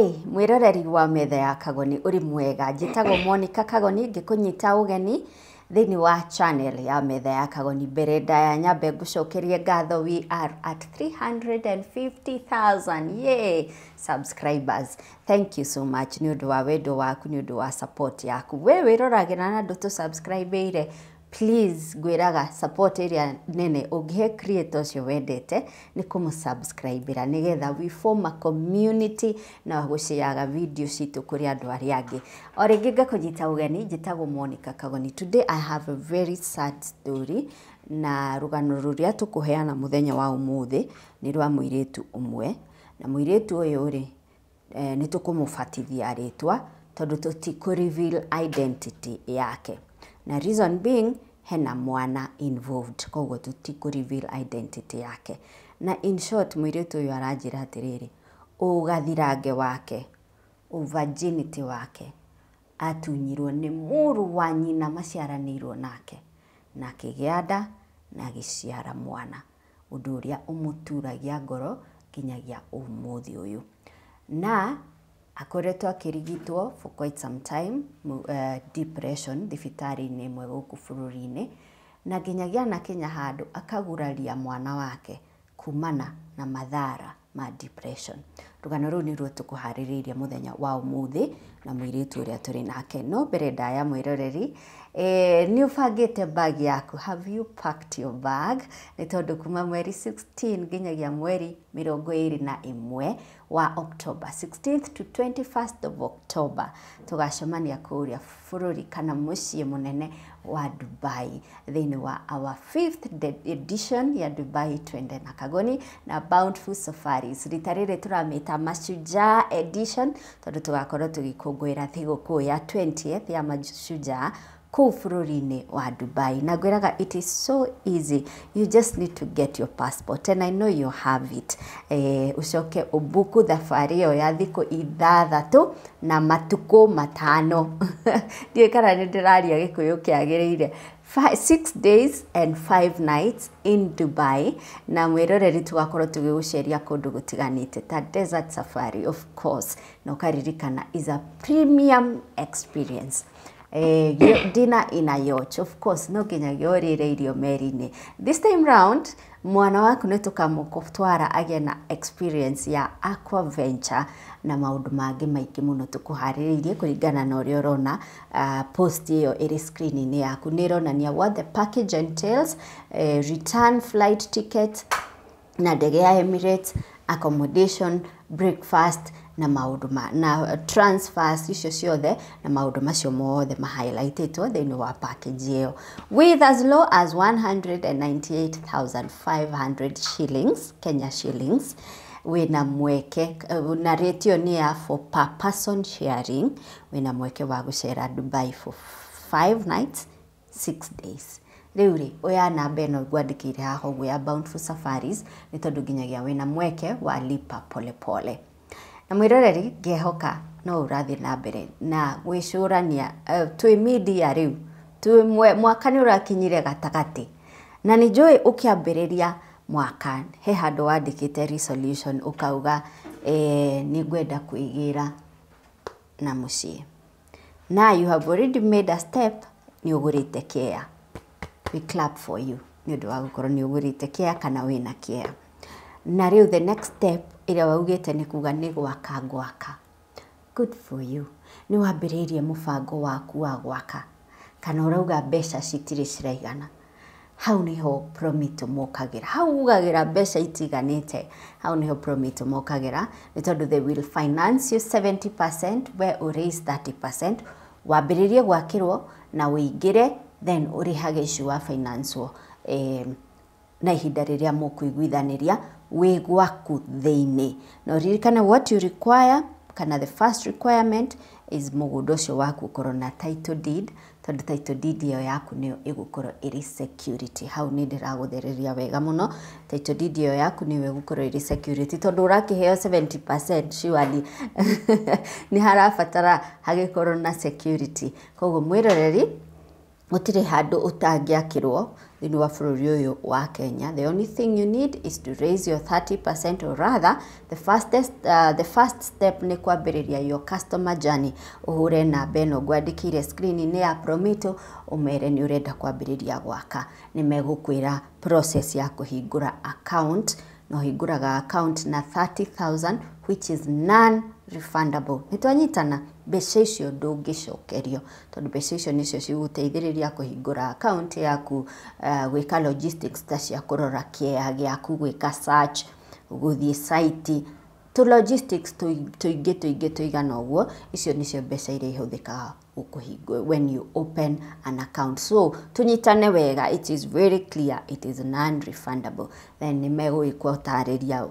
Hai, mwiroreri wa metha ya Kagoni uri mwega. Njitagwo Monica Kagoni ngikunyita ugeni thini wa channel ya metha ya Kagoni. Mbere ndaya nyambe ngucokerie ngatho, we are at 350,000 yay subscribers. Thank you so much ni undu wa wendo waku, ni undu wa support yaku. We wiroragina na ndu subscribe ire, please gwiraga support area nene ungihe creator cio wendete ni kumusubscribe nigetha we form a community na guciaga video citu kuri andu ari angi. O ringi ngakunyita ugeni, njitagwo Monica Kagoni. Today I have a very sad story, na rugano ruria tukuheana muthenya wa umuthi ni rwa muiritu umwe, na muiritu uyu ri ni tukumubatithia ritwa tondu tutiku reveal identity yake. Na reason being hena mwana involved, koguo tutiku reveal identity yake. Na in short muiritu uyu aranjira atiriri, ugathirange wake, virginity wake atunyirwo ni muru wa nyina maciaranirwo nake, na akigianda na agiciara mwana, undu uria umuturagia ngoro kinyagia umuthi uyu. Na akoretwo akirigitwo for quite some time, depression thibitari-ini imwe guku bururi-ini, na nginyagia na Kenya handu akaguraria mwana wake kumana na mathara ma depression. Rugano ru ni ruo tukuhaririria muthenya wa umuthi na muiritu uria turi nake. No mbere ndaya mwiroreri, ni ubangite bag yaku? Have you packed your bag? Ni tondu kuma mweri 16 nginyagia mweri 21 wa October, 16th to 21st of October tugacemania kuria bururi kana mucii munene wa Dubai thini wa our 5th edition ya Dubai Twende na Kagoni na Bountiful Safaris. Rita riri turamita Mashujaa edition tondu tugakorwo tugikungwira thiguku ya 20th ya Mashujaa kuu bururi-ini wa Dubai. Na gwiraga it is so easy, you just need to get your passport and I know you have it. Ucoke ubuku thafari iyo ya thiku 6 na matuku 5 ndiye kana ni ndiraria gikuyu kiagiriire 6 days and 5 nights in Dubai. Na mwiroreri tugakorwo tugiguceria kundu gutiganite ta desert safari of course, no karirikana is a premium experience. Dinner in a yacht, of course, no nginyagia urire irio meri-ini. This time round mwana waku ni tukamukutwara again na experience ya aqua venture na maundu mangi maingi muno tukuhaririirie kuringana na uria urona post iyo iri screen-ini yaku. Ni ironania what the package entails, return flight ticket na ndege ya Emirates, accommodation, breakfast na maundu na transfers icio ciothe na maundu macio mothe ma-highlightitwo thini wa package iyo with as low as 198,500 shillings, Kenya shillings. Wina mweke na ratio ni ya for per person sharing, wina mweke wa gucera Dubai for 5 nights 6 days. Riu ri oya namba ino ngwandikire haho gwa Bountiful Safaris ni tondu nginyagia wina mweke wa lipa pole pole. Na mwiroreri ngehoka no urathi na mbere na gwicurania twi media riu twi mwaka ni urakinyire gatagati, na ni njui ukiambiriria mwaka he handu wandikite resolution ukauga ni ngwenda kuigira na mucii, na you have already made a step, ni ugurite care. We clap for you ni undu wa gukorwo ni ugurite care kana wina care. Na riu the next step ira waugite ni kuga ni gwaka gwaka. Good for you. Ni wambiriirie mubango waku wa gwaka kana urauga mbeca citire ciraigana. Hau niho Promito mokagira. Hau ugagira mbeca itiganite, hau niho Promito mokagira ni tondu they will finance you 70% where you raise 30%. Wambiriirie gwakirwo na uingire then urihage icu wa finance wo na ihinda riria mukuiguithaniria wi gwaku thiini. No ririkana what you require kana the first requirement is mugundo ucio waku ukorwo na title deed, tondu title deed iyo yaku niyo igukorwo iri security. Hau ni ndiragutheriria wega muno, title deed iyo yaku niyo igukorwo iri security tondu urakiheo 70% surely ni harabatara hagikorwo na security. Koguo mwiroreri gutire handu utangiakirwo thini wa bururi uyu wa Kenya. The only thing you need is to raise your 30%, or rather the first step ni kwambiriria your customer journey. Uhure namba ino ngwandikire screen ya Promito, umere ni urenda kwambiriria gwaka. Ni megukwira process ya kuhingura account. No hinguraga account na 30,000 which is non-refundable. Nitwanyitana mbeca icio ndungicokerio tondu mbeca icio nicio ciguteithiriria kuhingura account yaku, gwika logistics ta cia kurora kĩeya gĩaku, gwika search, guthie site, to logistics tuingi tuigana uguo. Icio nicio mbeca iria ihuthikaga when you open an account. So tunyitane wega, it is very clear, it is non-refundable. Then nimegwikwo tariria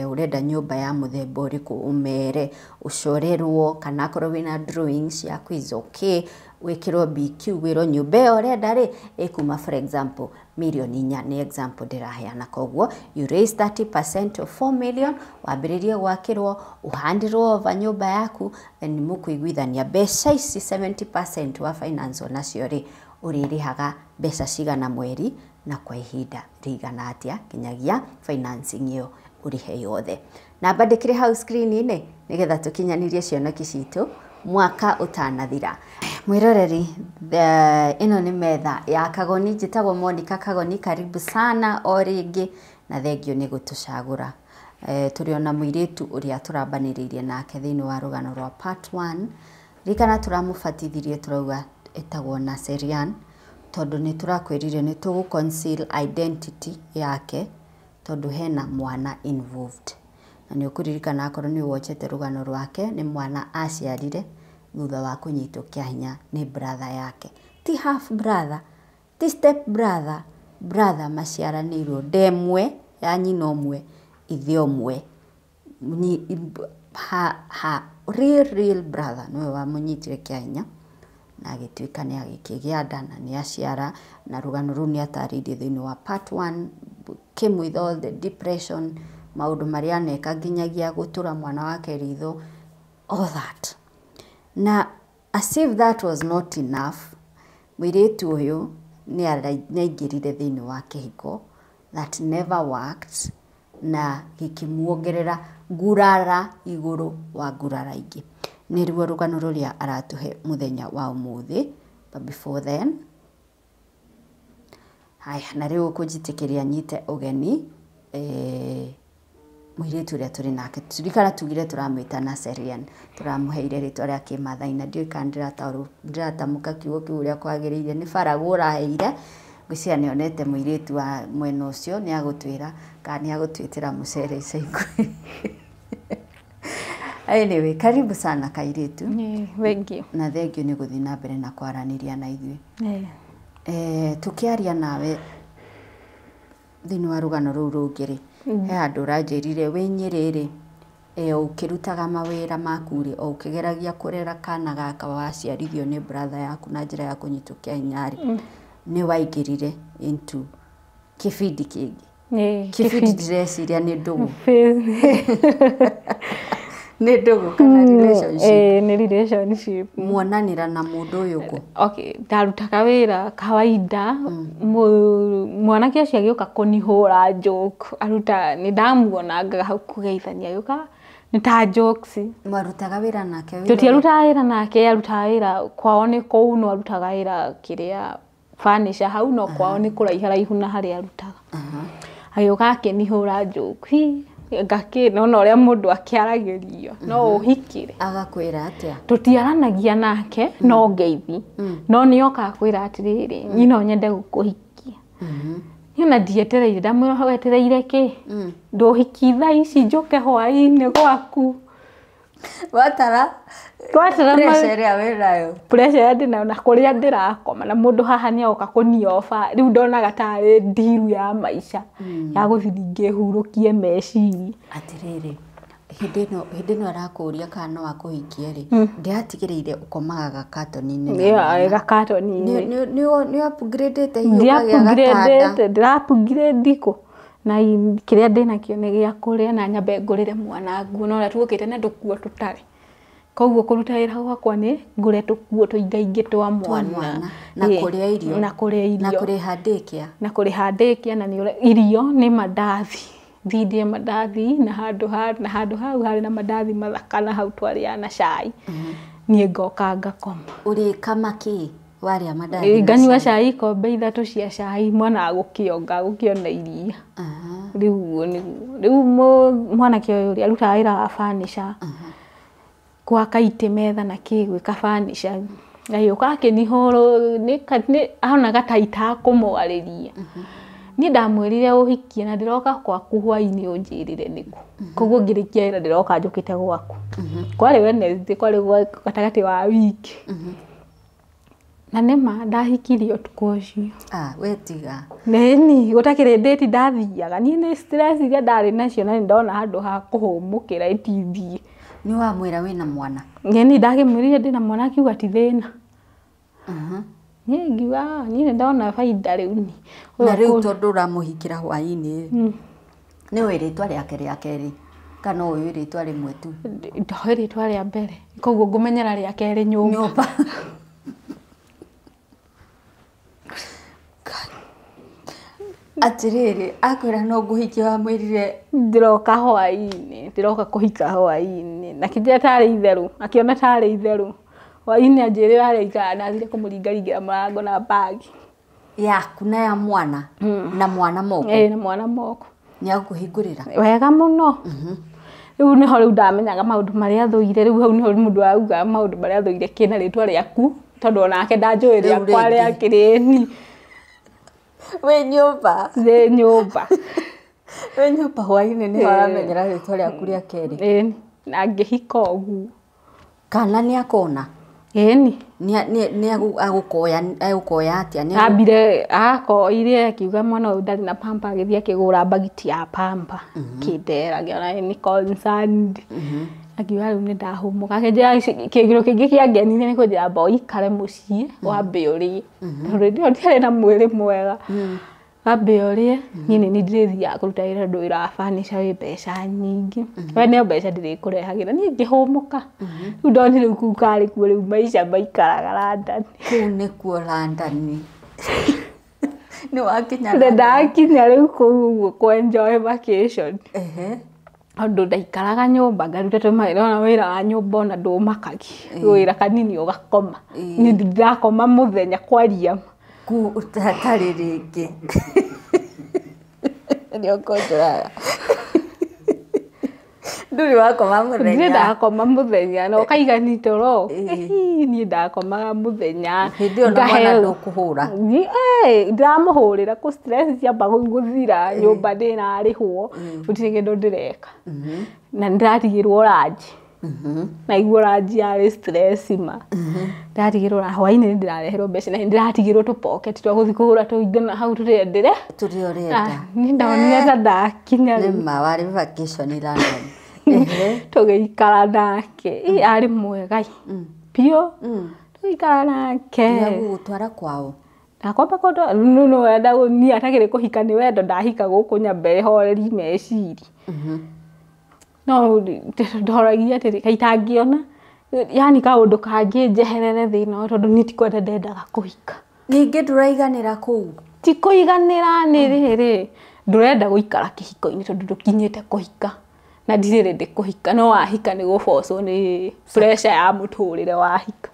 urenda nyumba ya muthemba uriku, umere ucorerwo, kana korwo wina drawings yaku is okay, wikirwo BQ, wiro nyumba iyo urenda ri ikuma for example milioni 4 ni example ndiraheana. Koguo you raise 30% of 4 million, wambiririe gwakirwo, uhandirwo over nyumba yaku, then mukuiguithania mbeca ici 70% wa finance onacio ri uririhaga mbeca cigana mweri na kwa ihinda rigana atia kinyagia financing iyo urihe yothe. Na bandikire hau screen-ini nigetha tukinyanirie cioneki citu mwaka utanathira. Mwiroreri, ino ni metha ya Kagoni, njitagwo Monica Kagoni. Karibu sana o ringi na thengio ni gutucagura. Turi ona muiritu uria turabaniririe nake thini wa rugano rwa part 1. Rikana turamubatithirie turauga etagwo Naserian tondu ni turakwirire ni tugu conceal identity yake tondu hena mwana involved. Na ni ukuririkana akorwo ni wochete rugano rwake, ni mwana aciarire thutha wa kunyitwo kia hinya ni brother yake, ti half brother, ti step brother, brother maciaranirwo ndemwe ya nyina umwe ithe umwe, real brother niwe wamunyitire kia hinya na agituika ni agikigia nda na ni aciara. Na rugano ru ni ataririe thini wa part 1 kimwitho, the depression, maundu maria neka nginyagia gutura mwana wake ritho, all that. Na as if that was not enough, mwiritu uyu ni aingirire thini wa kihiko that never worked, na gikimuongerera ngurara iguru wa ngurara ingi. Ni ruo rugano ruria aratuhe muthenya wa umuthi. But before then, haya na riu kujitikiria nyite ugeni mwiritu uria turi nake. Turikana tugire turamwita Naserian, turamuheire ritwa ria kimathaina. Ndio ikandira ndiramuka kiugo kiu uria kwagiriire, ni Faragu uraheire. Ngwiciria ni onete mwiritu wa mwena ucio ni agutwira kana ni agutwitira mucere icaikui. Anyway, karibu sana kairitu. Thank you. Na thengio ni guthii na mbere na kwaraniria na ithui. Tukiaria nawe thini wa rugano ruu rungiri, he andu uranjirire wi Nyeri ukirutaga mawira maku ri, o ukigeragia kurera kana gaka waciarithio ni brother yaku na njira ya kunyitwo kia hinyari, ni waingirire into kibindi kingi. Kibindi direciria ni ndugu ni ndugu kana relationship? Ni relationship. Muonanira na mundu uyu ku? Okay, ndarutaga wira kawaida. Mwanake acio agioka kunihura joke, aruta ni ndamuonaga hau kugeithania yuka ni ta jokes. Marutaga wira nake? Tutiarutaga wira nake, arutaga wira kwao ni kou, no arutaga wira kiria furniture hau, no kwao ni kuraiha raihu na haria arutaga. Agioka akinihura joke, ngaki nona uria mundu akiaragirio no uhikire. Agakwira atia? Tutiaranagia nake no ngeithi, no nioka akwira atiriri nyina nyende gukuhikia. Nyina ndietereire, ndamwira wetereire ki? Nduhiki thaa ici njuke hwaini gwaku. Watara pressure ya wirayo, pressure ndina na kuria ndirakoma na mundu haha ni oka kuniofa. Riu ndonaga tari ndiru ya maisha ya guthiringe hurukie meciri. Atiriri, hindi no arakuria kana no akuhikie ri, ndiatigireire ukomaga katoni-ini. Ga katoni-ini ni upgrade te hiyo ya gatanda. Ndira ndiko na kiria ndina kio ni gia kuria na nyambe ngurire mwana nguo, no tukite na ndukuo tutari Koguo kuruta wĩra gwakwa nĩ ngũre tũkuo tũingaingĩ twa mwana na kũrĩa irio na kũrĩha ndĩkia na nĩ irio nĩ mandathi thindie mandathi na handũ hau harĩ na mandathi mathaka na hau twarĩa na cai niĩ ngoka ngakoma. Ũrĩkama kĩ warĩa mandathi? Nganyua cai ikombe 3 cia cai mwana gũkĩona iria. Rĩu mwanake ũyũ ũrĩa arutaga wĩra wa furniture gwaka itĩ metha na kĩ gwĩka furniture agĩũka akĩnihũrwo nĩ ahonaga ta itakũmwarĩria. Niĩ ndamwĩrire ũhikie na ndĩroka gwaku hwainĩ ũnjĩrĩre nĩkũ. Koguo ngĩrĩkia wĩra ndĩroka njũkĩte gwaku. Kwarĩ Wednesday, kwarĩ gatagatĩ wa wiki. Na nĩma ndahikirie ũtukũ ũcio. Wetiga. Nĩ gũtakĩrĩ date ndathiaga. Niĩ nĩ stress iria ndarĩ nacio na ndona handũ ha kũhũmũkĩra itithie. Nĩ wamwĩra wĩna mwana? Niĩ ndakĩmwĩrire ndĩna mwana akiuga ti thĩna. Niĩ ngiuga niĩ nĩ ndona baida rĩu ni. Na rĩu tondũ ũramũhikĩra hwainĩ nĩ wĩ rĩtwa rĩake rĩa kerĩ kana ũyũ rĩtwa rĩmwe tu? Ndoĩ rĩtwa rĩa mbere koguo ngũmenyera rĩa kerĩ nyũmba. Atĩrĩrĩ akwĩra no ngũhikia wamwĩrire ndĩroka hwainĩ, ndĩroka kũhika hwainĩ na kĩrĩa tarĩ itherũ akiona tarĩ itherũ hwainĩ anjĩrĩra arĩa ikara nathire kũmũringaringĩra mũrango na bagi yaku na ya mwana na mwana moko? Na mwana moko. Nĩ agũkũhingũrĩra wega mũno. Rĩu nĩho rĩu ndamenyaga maũndũ marĩa thũire, rĩu hau nĩho mũndũ arauga maũndũ marĩa thũire kĩna rĩtwa rĩaku tondũ onake ndanjũĩ rĩakwa rĩa kĩrĩni. Wĩ nyũmba? Wĩ nyũmba. Wĩ nyũmba hwainĩ nĩho aramenyera rĩtwa rĩaku rĩa kerĩ? Na ngĩhika ũguo. Kana nĩ akona? Nĩ agũkoya atĩa? Ambire akoire akiuga mwana ũyũ ndarĩ na pampa agĩthiĩ akĩgũra bagiti ya pampa kĩndera ngĩona nĩ concerned. Akiuga rĩu nĩ ndahũmũka akĩnjĩra kĩgiro kĩngĩ kĩangenirie nĩ kũnjĩra amba ũikare mũciĩ wambe ũrĩe tondũ ndiarĩ na mwĩrĩ mwega. Wambe ũrĩe niĩ nĩ ndĩrĩthiaga kũruta wĩra ũndũ wĩra wa furniture wĩ mbeca nyingĩ. We nĩ mbeca ndĩrĩkũrehagĩra niĩ ngĩhũmũka. Rĩu ndonire rĩu kũu karĩ kuo rĩu maica maikaraga London. Kũu nĩkuo London. Nĩ wakinya? Ndakinya rĩu kũu kũ enjoy vacation. Andũ ndaikaraga nyũmba ngaruta tũmawĩra wĩra wa nyũmba ona ndũmakagia wĩra kanini ũgakoma. Niĩ ndirakoma mũthenya kwaria tarĩ rĩngĩ nĩ ũkũnjũraga. Ndũrĩ wakoma mũthenya? Niĩ ndakoma mũthenya na ũkaigani toro. Niĩ ndakomaga mũthenya. Hĩndĩ ĩyo na mwana ndũkũhũra? Ndiramũhũrĩra kũ stress ciamba gũthira nyũmba ndĩnarĩhwo gũtirĩ kĩndũ ndĩreka na ndĩratigĩrwo ranji. Naigua ranji yarĩ stress ma. Ndatigĩrwo hwainĩ nĩ ndĩrareherwo mbeca na ndĩratigĩrwo tũpocket twa gũthiĩ kũgũra tũindo na hau tũrĩa ũrenda. Niĩ ndonire ta ndakinya nĩma warĩ vacation London. Tũgĩikara nake arĩ mwega biũ. Tũgĩikara nake. Nĩagũgũtwara kwao? Ndakwamba kũndũ no wenda niĩ atakĩrĩ kũhika nĩ wendo ndahika gũkũ nyambe horeri meciri. No ndoragia atĩrĩ kaitangĩona yani kaũndũ kangĩnjeherere thĩna tondũ niĩ tikwenda ndendaga kũhika. Ningĩ ndũraiganĩra kũu? Ti kũiganĩra nĩ rĩrĩ ndũrenda gũikara kĩhiko-inĩ tondũ ndũkinyĩte kũhika na ndirĩ ready kũhika no wahika nĩ gũbocwo nĩ pressure ya mũtũrĩre wahika.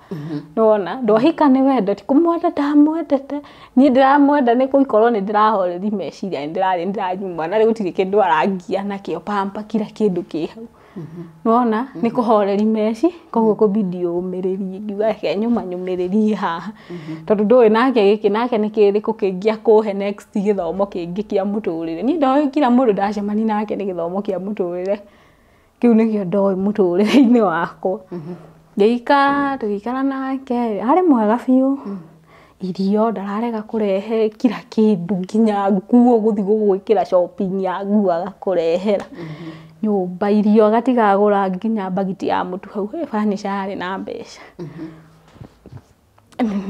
Nona ndwahika nĩ wenda ti kũmwenda ndamwendete niĩ ndĩramwenda nĩ gũkorwo nĩ ndĩrahoreri meciria nĩ ndĩranyuma na rĩu gũtirĩ kĩndũ arangia nakĩo pampa kila kĩndũ kĩ hau. Nona nĩ kũhoreri meci koguo kũbidi ũmĩrĩrie ngiuga reke nyũmĩrĩrie haha tondũ ndũĩ nake gĩkĩ nake nĩ kĩrĩkũ kĩngĩ akũhe next gĩthomo kĩngĩ kĩa mũtũrĩre. Niĩ ndoĩ kila mũndũ ndacemania nake nĩ gĩthomo kĩa mũtũrĩre kĩu nĩkĩo ndoĩ mũtũrĩre-inĩ wakwa. Tũgĩikara nake arĩ mwega biũ. Irio ndararega kũrehe kila kĩndũ nginya nguo gũthiĩ gwĩkĩra shopping ya nguo agakũrehera. Nyũmba irio agatigagũra nginya bagiti ya mũtu hau furniture yarĩ na mbeca.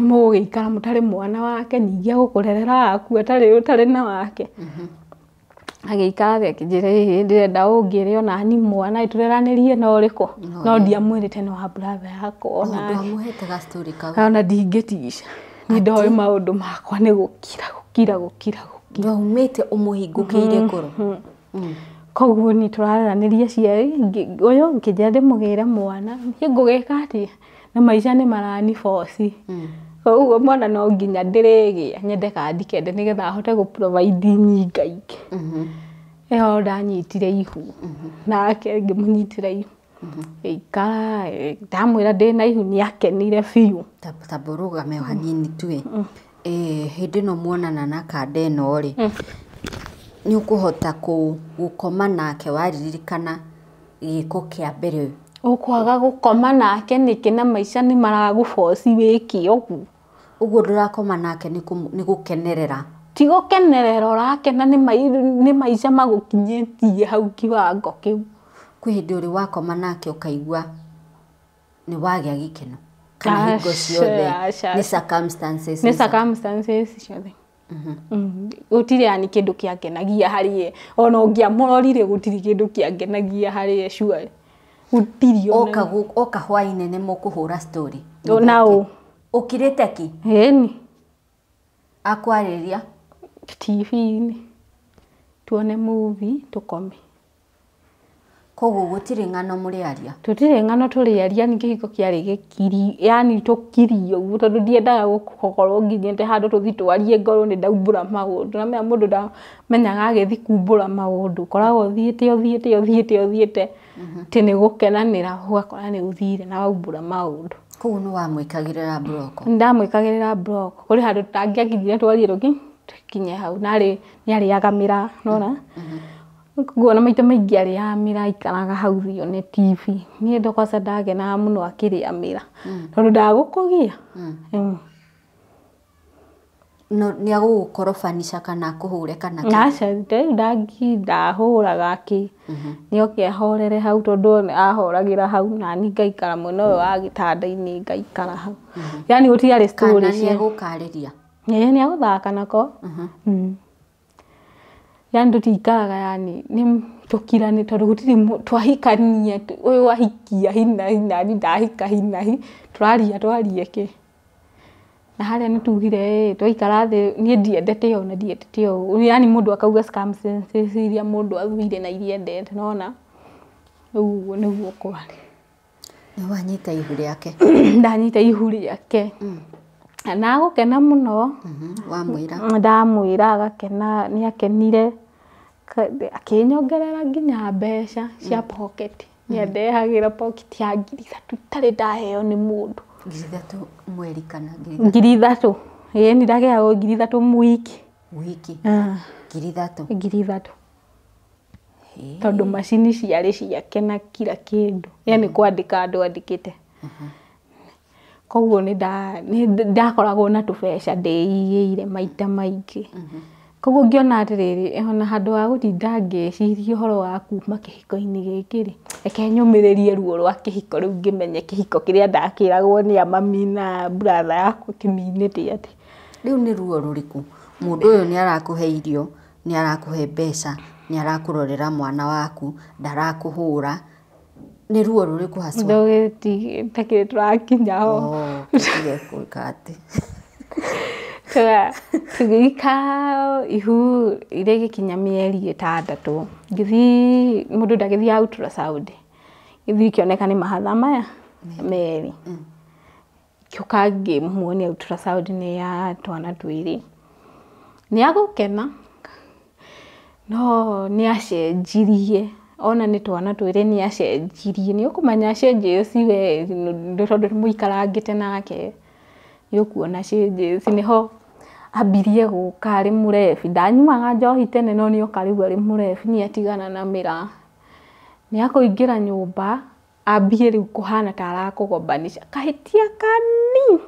Mũgĩikara mũtarĩ mwana wake ningĩ agũkũrerera waku ũtarĩ na wake. agĩikara thĩ akĩnjĩra ndĩrenda ũngĩre ona ni mwana tũreranĩrie na ũrĩkũ no ndiamwĩrĩte nĩ wa brother yakwa ona ndamũhete ga story kau ona ndingĩticia nĩ ndoĩ maũndũ makwa nĩ gũkira ndaumĩte ũmũhingũkĩire ngoro koguo nĩ tũraranĩria ciai ũyũ ngĩnjĩra ndĩmũgĩre mwana niĩ ngũgĩka atĩa na maica nĩ marani force koguo mwana no nginya ndĩrĩgĩa nyende kandi kende nĩgetha hote gũ provide nyinga ingĩ ĩyo ndanyitire ihu nake ngĩmũnyitĩra ihu ikara ndamwĩra ndĩna ihu nĩakenire biũ taborũgame hanini tuĩ hĩndĩ no muonana na kanda ĩno rĩ nĩ ũkũhota gũkoma nake waririkana gĩko kĩa mbere ũkwaga gũkoma nake nĩkĩ na maica nĩ maragũboci wĩke ũguo ndũrakoma nake nĩ gũkenerera ti gũkenerera ũrakena nĩ maica magũkinyĩtie hau kiwango kĩu kwĩ hĩndĩ ũrĩ wakoma nake ũkaigua nĩ wagĩa gĩkeno kana hingo ciothe nĩ circumstances ciothe gũtirĩ yani kĩndũ kĩangenagia harĩ ona ũngĩamũrorire gũtirĩ kĩndũ kĩangenagia harĩ cua gũtirĩ oka hwainĩ nĩ mũkũhũra story naũ ũkirĩte ki ĩni akwarĩria TV-inĩ tuone movie tukome koguo gũtirĩ ng'ano mũrĩaria tũtirĩ ng'ano tũrĩaria ni kĩhiko kĩarĩ gĩkiri yani tũkirio ũguo tondũ ndiendaga gũkorwo nginyĩte handũ tũthi twarie ngoro nĩ ndaumbũra maũndũ na mea mũndũ ndamenyaga agĩthi kumbũra maũndũ koragwo ũthiĩte tĩ nĩ gũkenanĩra ũgakora nĩ ũthire na waumbũra maũndũ koguo nĩ wamwĩkagĩrĩra block ndamwĩkagĩrĩra block kũrĩ handũ tangĩakithire twarie tũkinye hau nĩ arĩagamĩra nona kuona maita maingĩ arĩamĩra ikaraga hau thio nĩ TV niĩ ndokosa ndagenaga mũno akĩrĩamĩra tondũ ndagũkũgia no nĩ agũgũkorofanisha kana kũhũre kana aca ndahũraga nĩoke ahorere hau tondũ ahoragĩra hau na niĩ ngaikara mwena ũyũ wa gĩtanda-inĩ ngaikara hau yani gũtiarĩ story kana nĩ agũkarĩria nĩ agũthaka nako yani tũtikaraga yani nĩ tũkirane tondũ gũtirĩ twahikania ũyũ wahikia hinahi nani ndahika hinahi twaria kĩ na harĩa nĩ tugire twaikara thĩ niĩ ndiendete ona ndiendete yani mũndũ akauga circumstances iria mũndũ athuire na iria endete nona ũguo nĩguo kwarĩ nĩ wanyita ihu rĩake ndanyita ihu rĩake na gũkena mũno ndamwĩra agakena nĩ akenire akĩnyongerera nginya mbeca cia pocket nĩ andehagĩra pocket ya 3,000 itarĩ ndaheo nĩ mũndũ 3,000 mweri kana 3,000 nĩ ndaheagwo 3,000 wiki 3,000 tondũ macini ciarĩ ciake na kila kĩndũ yani kwandĩka andũ andĩkĩte koguo nĩ ndakoragwo na tũbeca ndĩigĩire maita maingĩ koguo ngĩona atĩrĩrĩ ona handũ wa gũtinda ngĩciria ũhoro wa kuma kĩhiko-inĩ gĩkĩ rĩ reke nyũmĩrĩrie ruo rwa kĩhiko rĩu ngĩmenye kĩhiko kĩrĩa ndakĩragwo nĩ mami na brother yakwa kĩminĩte atĩ rĩu nĩ ruo rũrĩkũ mũndũ ũyũ nĩ arakũhe irio nĩ arakũhe mbeca nĩ arakũrorera mwana waku ndarakũhũra nĩ ruo rũrĩkũ haswa takĩrĩ tũrakinya ho tũgĩka atĩ tũgĩika ihu irĩgĩkinya mĩeri 6 ngĩthi mũndũ ndagĩthiaga ultrasound gĩthi kĩoneka nĩ mahatha maya merĩ kĩoka ngĩmuonia ultrasound nĩ ya twana twĩrĩ nĩ agũkena no nĩ acenjirie ona nĩ twana twĩrĩ nĩ acenjirie nĩ ũkũmenya changes we tondũ mũikarangĩte nake nĩ ũkuona changes nĩho ambirie gũka arĩ mũrebi ndanyuaga njohi tene no nĩ oka rĩu arĩ mũrebi nĩ atigana na mĩra nĩ akũingĩra nyũmba ambie rĩu kũhana ta arakũgombanisha kahĩtia kani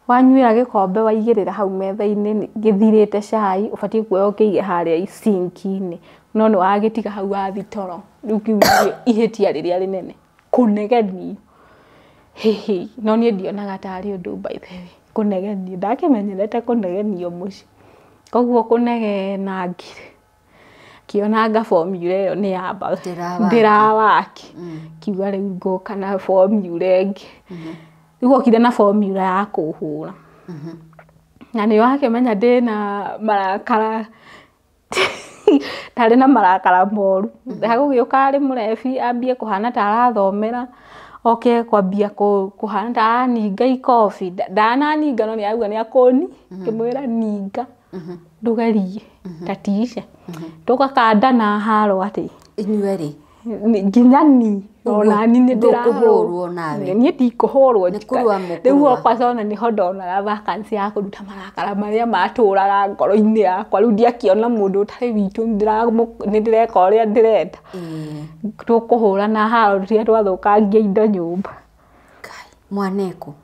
wanyuĩra gĩkombe waigĩrĩra hau metha-inĩ gĩthirĩte cai ũbatiĩ kuoya ũkĩige harĩa icinki-inĩ no nĩ wagĩtiga hau wathi toro rĩu kiu ihĩtia rĩrĩa rĩnene kũnegenio no niĩ ndionaga tarĩ ũndũ by the way kũnegenio ndakĩmenyerete kũnegenio mũciĩ koguo kũnegena ngire kĩonanga formula ĩyo nĩ yamba ndĩrawaki kiuga rĩu ngũka na formula ĩngĩ rĩu okire na formula ya kũhũra na nĩ wakĩmenya ndĩna marakara tarĩ na marakara moru ndagũgĩũka arĩ mũrebi ambie kũhana ta arathomera oke kwambia kũhana ta araninga ikobi ndananinga no nĩ auga nĩ akũni ngĩmwĩra ninga ndũgerie tatisha tũgakandana haro atĩ inyuerĩ nginya ni ona ni ndĩrahũrwo nawe niĩ ndikũhũrwo rĩu okwaona nĩho ndonaga vacancy ya kũruta marakara marĩa matũraga ngoro-inĩ yakwa rĩu ndiakĩona mũndũ ũtarĩ witũ nĩndĩreka ũrĩa ndĩrenda tũkũhũra na haro rĩrĩa twathũkangia indo nyũmba mwaneko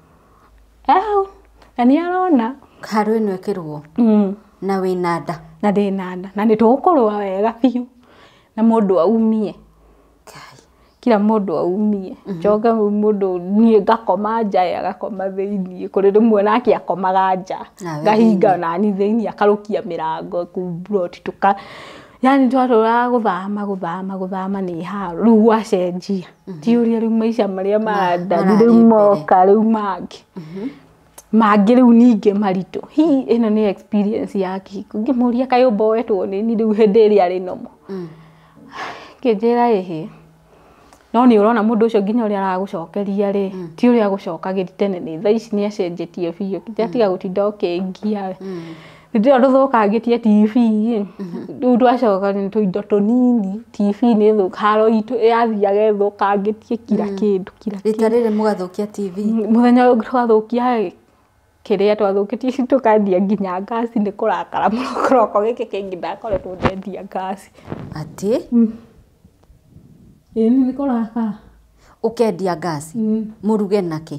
na nĩ arona haro ĩno ĩkĩrwo na wĩna nda na ndĩna nda na nĩtũkũrũa wega biũ na mũndũ aumie kila mũndũ aumie njoke mũndũ niĩ ngakoma nja agakoma thĩinĩ kũrĩ rĩmwe nake akomaga nja ngahinga na ni thĩinĩ akarũkia mĩrango kumbroti yani twatũraga gũthama nĩ haro rĩu gwacenjia ti ũrĩa rĩu maica marĩa marandani rĩu moka rĩu mangĩ rĩu ningĩ maritũ ĩno nĩ experience ya kĩhiko ngĩmũria kaĩ ũmboetwo nĩ rĩu hĩndĩ ĩrĩa arĩ nomo kĩnjĩra ĩhĩ no nĩ ũrona mũndũ ũcio nginya ũrĩa aragũcokeria rĩ ti ũrĩa agũcokagĩria tene nĩ thaa ici nĩ acenjetie biũ tiga gũtinda ũkĩngia rĩrĩa ndũthũkangĩtie TV rĩu twacoka nĩ tũindo tũnini TV nĩ thũka haro itũ yathiaga ĩthũkangĩtie kila kĩndũ rita rĩrĩ mũgathũkia TV mũthenya ũngĩ twathũkia kĩrĩa twathũkĩtie tũkandia nginya ngasi nĩ kũrakara mũno kĩroko gĩkĩ kĩngĩ ndakoretwo ndendia ngasi atĩ nĩ kũrakara ũkendia ngasi mũruge nakĩ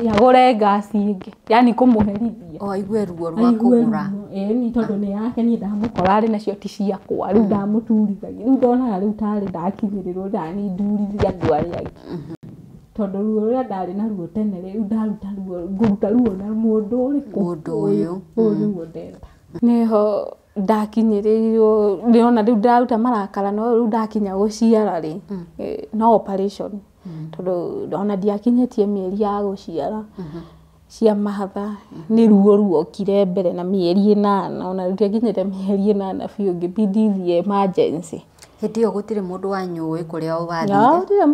yagũre ngasi ĩngĩ yani kũmũherithia o aigue ruo rwa kũgũra nĩ tondũ nĩ yake niĩ ndamũkora arĩ nacio ti ciakwa rĩu ndamũturithagia rĩu ndonaga rĩu tarĩ ndakinyĩrĩrwo ndani ndurithia andũ arĩa angĩ tondũ ruo rũrĩa ndarĩ naruo tene rĩu ndaruta ruo ngũruta ruo na mũndũ ũrĩkũ mũndũ ũyũ nĩguo ndenda niho ndakinyĩrĩirwo ndĩrona rĩu ndaruta marakara no rĩu ndakinya gũciara rĩ no operation tondũ ndona ndiakinyĩtie mĩeri ya gũciara cia mahatha nĩ ruo ruokire mbere na mĩeri 8 ona ndiakinyĩte mĩeri 8 biũ ngĩbidi thiĩ emergency hĩndĩ ĩyo gũtirĩ mũndũ wanyũĩ kũrĩa ũgathire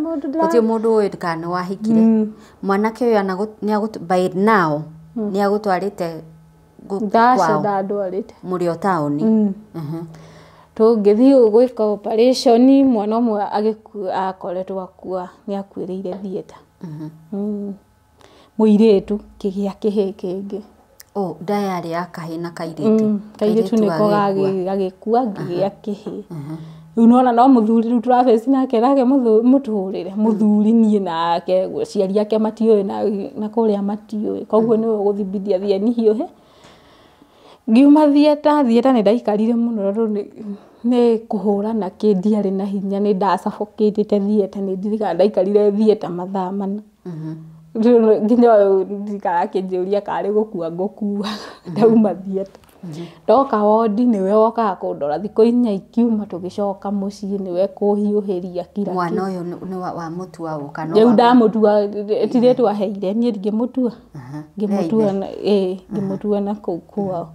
gũtirĩ mũndũ ũĩ kana nĩ wahikire mwanake ũyũ by now nĩ agũtwarĩte ndandwarĩte mũrĩ o taũni tũngĩthiĩ gwĩka operation mwana ũmwe akoretwo akua nĩ akuĩrĩire theatre mũirĩtu kĩgĩa kĩhĩ kĩngĩ nda yarĩ ya kahĩ na kairĩtu nĩko gagĩkua ngĩgĩa kĩhĩ rĩu nona no mũthuri rĩu tũrabaci nake nake mũtũrĩre mũthuri niĩ nake aciari ake matiũĩ na kũrĩa matiũĩ koguo nĩwe ũgũthibithia thieni hiũhe ngiuma thieta nĩ ndaikarire mũno tondũ nĩ kũhũrana ndiarĩ na hinya nĩ ndasabokĩtĩte thieta nĩ ndirikana ndaikarire thieta mathaa 4 nginya ndirikana akĩnjũria karĩ gũkua ngũkua ndauma thieta ndoka wodi nĩwe wokaga kũndora thikũ 4 ikiuma tũgĩcoka mũciĩ nĩwe kũhiũhĩria kila mwana ũyũ nĩ wa mũtua ũka no rĩu ndamũtua tirĩ twaheire niĩ ngĩmũtua ngĩmũtua na kũu kwao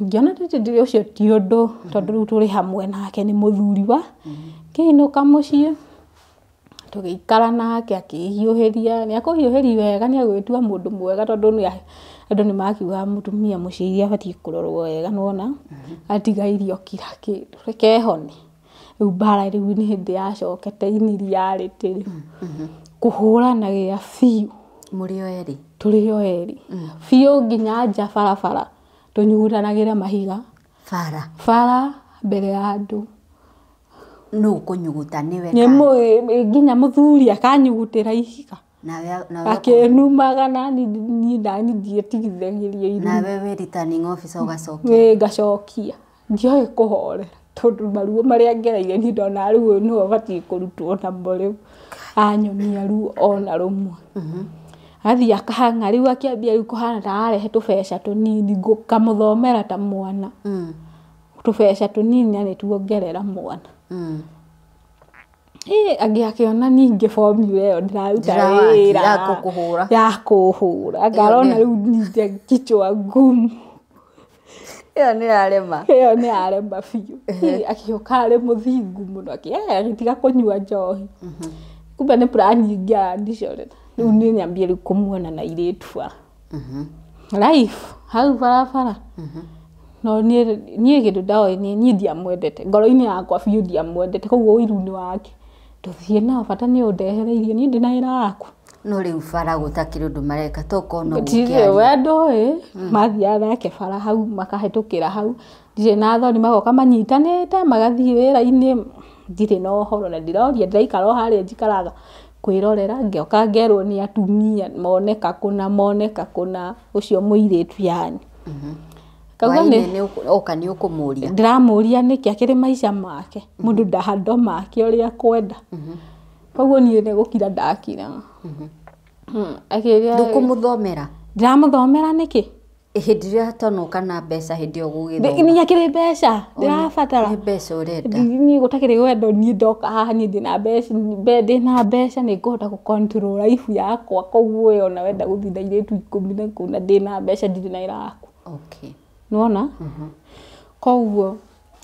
ngĩona ndĩrĩ ũcio ti ũndũ tondũ rĩu tũrĩ hamwe nake nĩ mũthuri wa kĩinũka mũciĩ tũgĩikara nake akĩhiũhĩria nĩ akũhiũhĩria wega nĩ agwĩtua mũndũ mwega tondũ andũ nĩ makiuga mũtumia mũciari abatiĩ kũrorwo wega nona atigairio kila kĩndũ rekehone rĩu mbara rĩu nĩ hĩndĩ yacokete iniriarĩtĩ rĩu kũhũrana gĩa biũ mũrĩ o erĩ tũrĩ o erĩ biũ nginya nja barabara tũnyuguranagĩra mahiga bara mbere ya andũ nũ kũnyuguta nĩwe nginya mũthuri akanyugutĩra ihiga akĩnumaga nani ndiĩtigithagĩria iru nawe wĩ returning officer ũgacokia ngacokia ndioĩ kũhorera tondũ maruo marĩa ngereire nĩ ndona ruo nĩwe batiĩ kũrutwo namo rĩu anyonia ruo ona rũmwe athiĩ akahang'a rĩu akĩambia rĩu kũhana ta arehe tũbeca tũnini ngamũthomera ta mwana tũbeca tũnini nĩ tuongerera mwana angĩakĩona ningĩ formula ĩyo ndĩraruta wĩra ya kũhũra ngarona rĩu ningĩ kichwa ngumu ĩyo nĩ arema biũ akĩoka arĩ mũthingu mũno agĩtiga kũnyua njohi kumbe nĩ plan ingĩ arandicorera rĩu nĩ nyambie rĩu kũmuona na airĩtu bara life hau barabara no niĩ kĩndũ ndaoĩ niĩ ndiamwendete ngoro-inĩ yakwa biũ ndiamwendete koguo ũiru-inĩ wake tũthiĩ nao bata nĩ ũndehereirie niĩ ndĩ na wĩra waku no rĩu bara gũtakĩrĩ ũndũ mareka toko no gũkĩaria wendo mathiaga nake bara hau makahĩtũkĩra hau ndirĩ na thoni magoka manyitanĩte magathiĩ wĩra-inĩ ndirĩ na ũhoro na ndiroria ndĩraikara o harĩa njikaraga kwĩrorera ngĩoka ngerwo nĩ atumia moneka kũna ũcio mũirĩtu yani kauga nĩ oka nĩ ũkũmũria ndiramũria nĩkĩ akĩrĩ maica make mũndũ ndahando make ũrĩa kwenda koguo niĩ nĩ gũkira ndakira akĩria ndũkũmũthomera ndiramũthomera nĩkĩ hĩndĩ ĩrĩa hatonoka na mbeca hĩndĩ ĩyo gũgĩthoma nĩ akĩrĩ mbeca ndĩrabatara nĩ mbeca ũrenda niĩ gũtakĩrĩ wendo niĩ ndoka haha niĩ ndĩna mbeca nĩ ngũhota gũcontrol life yakwa koguo ĩyo na wenda gũthiĩ na airĩtu 10 na kuna ndĩna mbeca ndirĩ na wĩra waku nĩwona koguo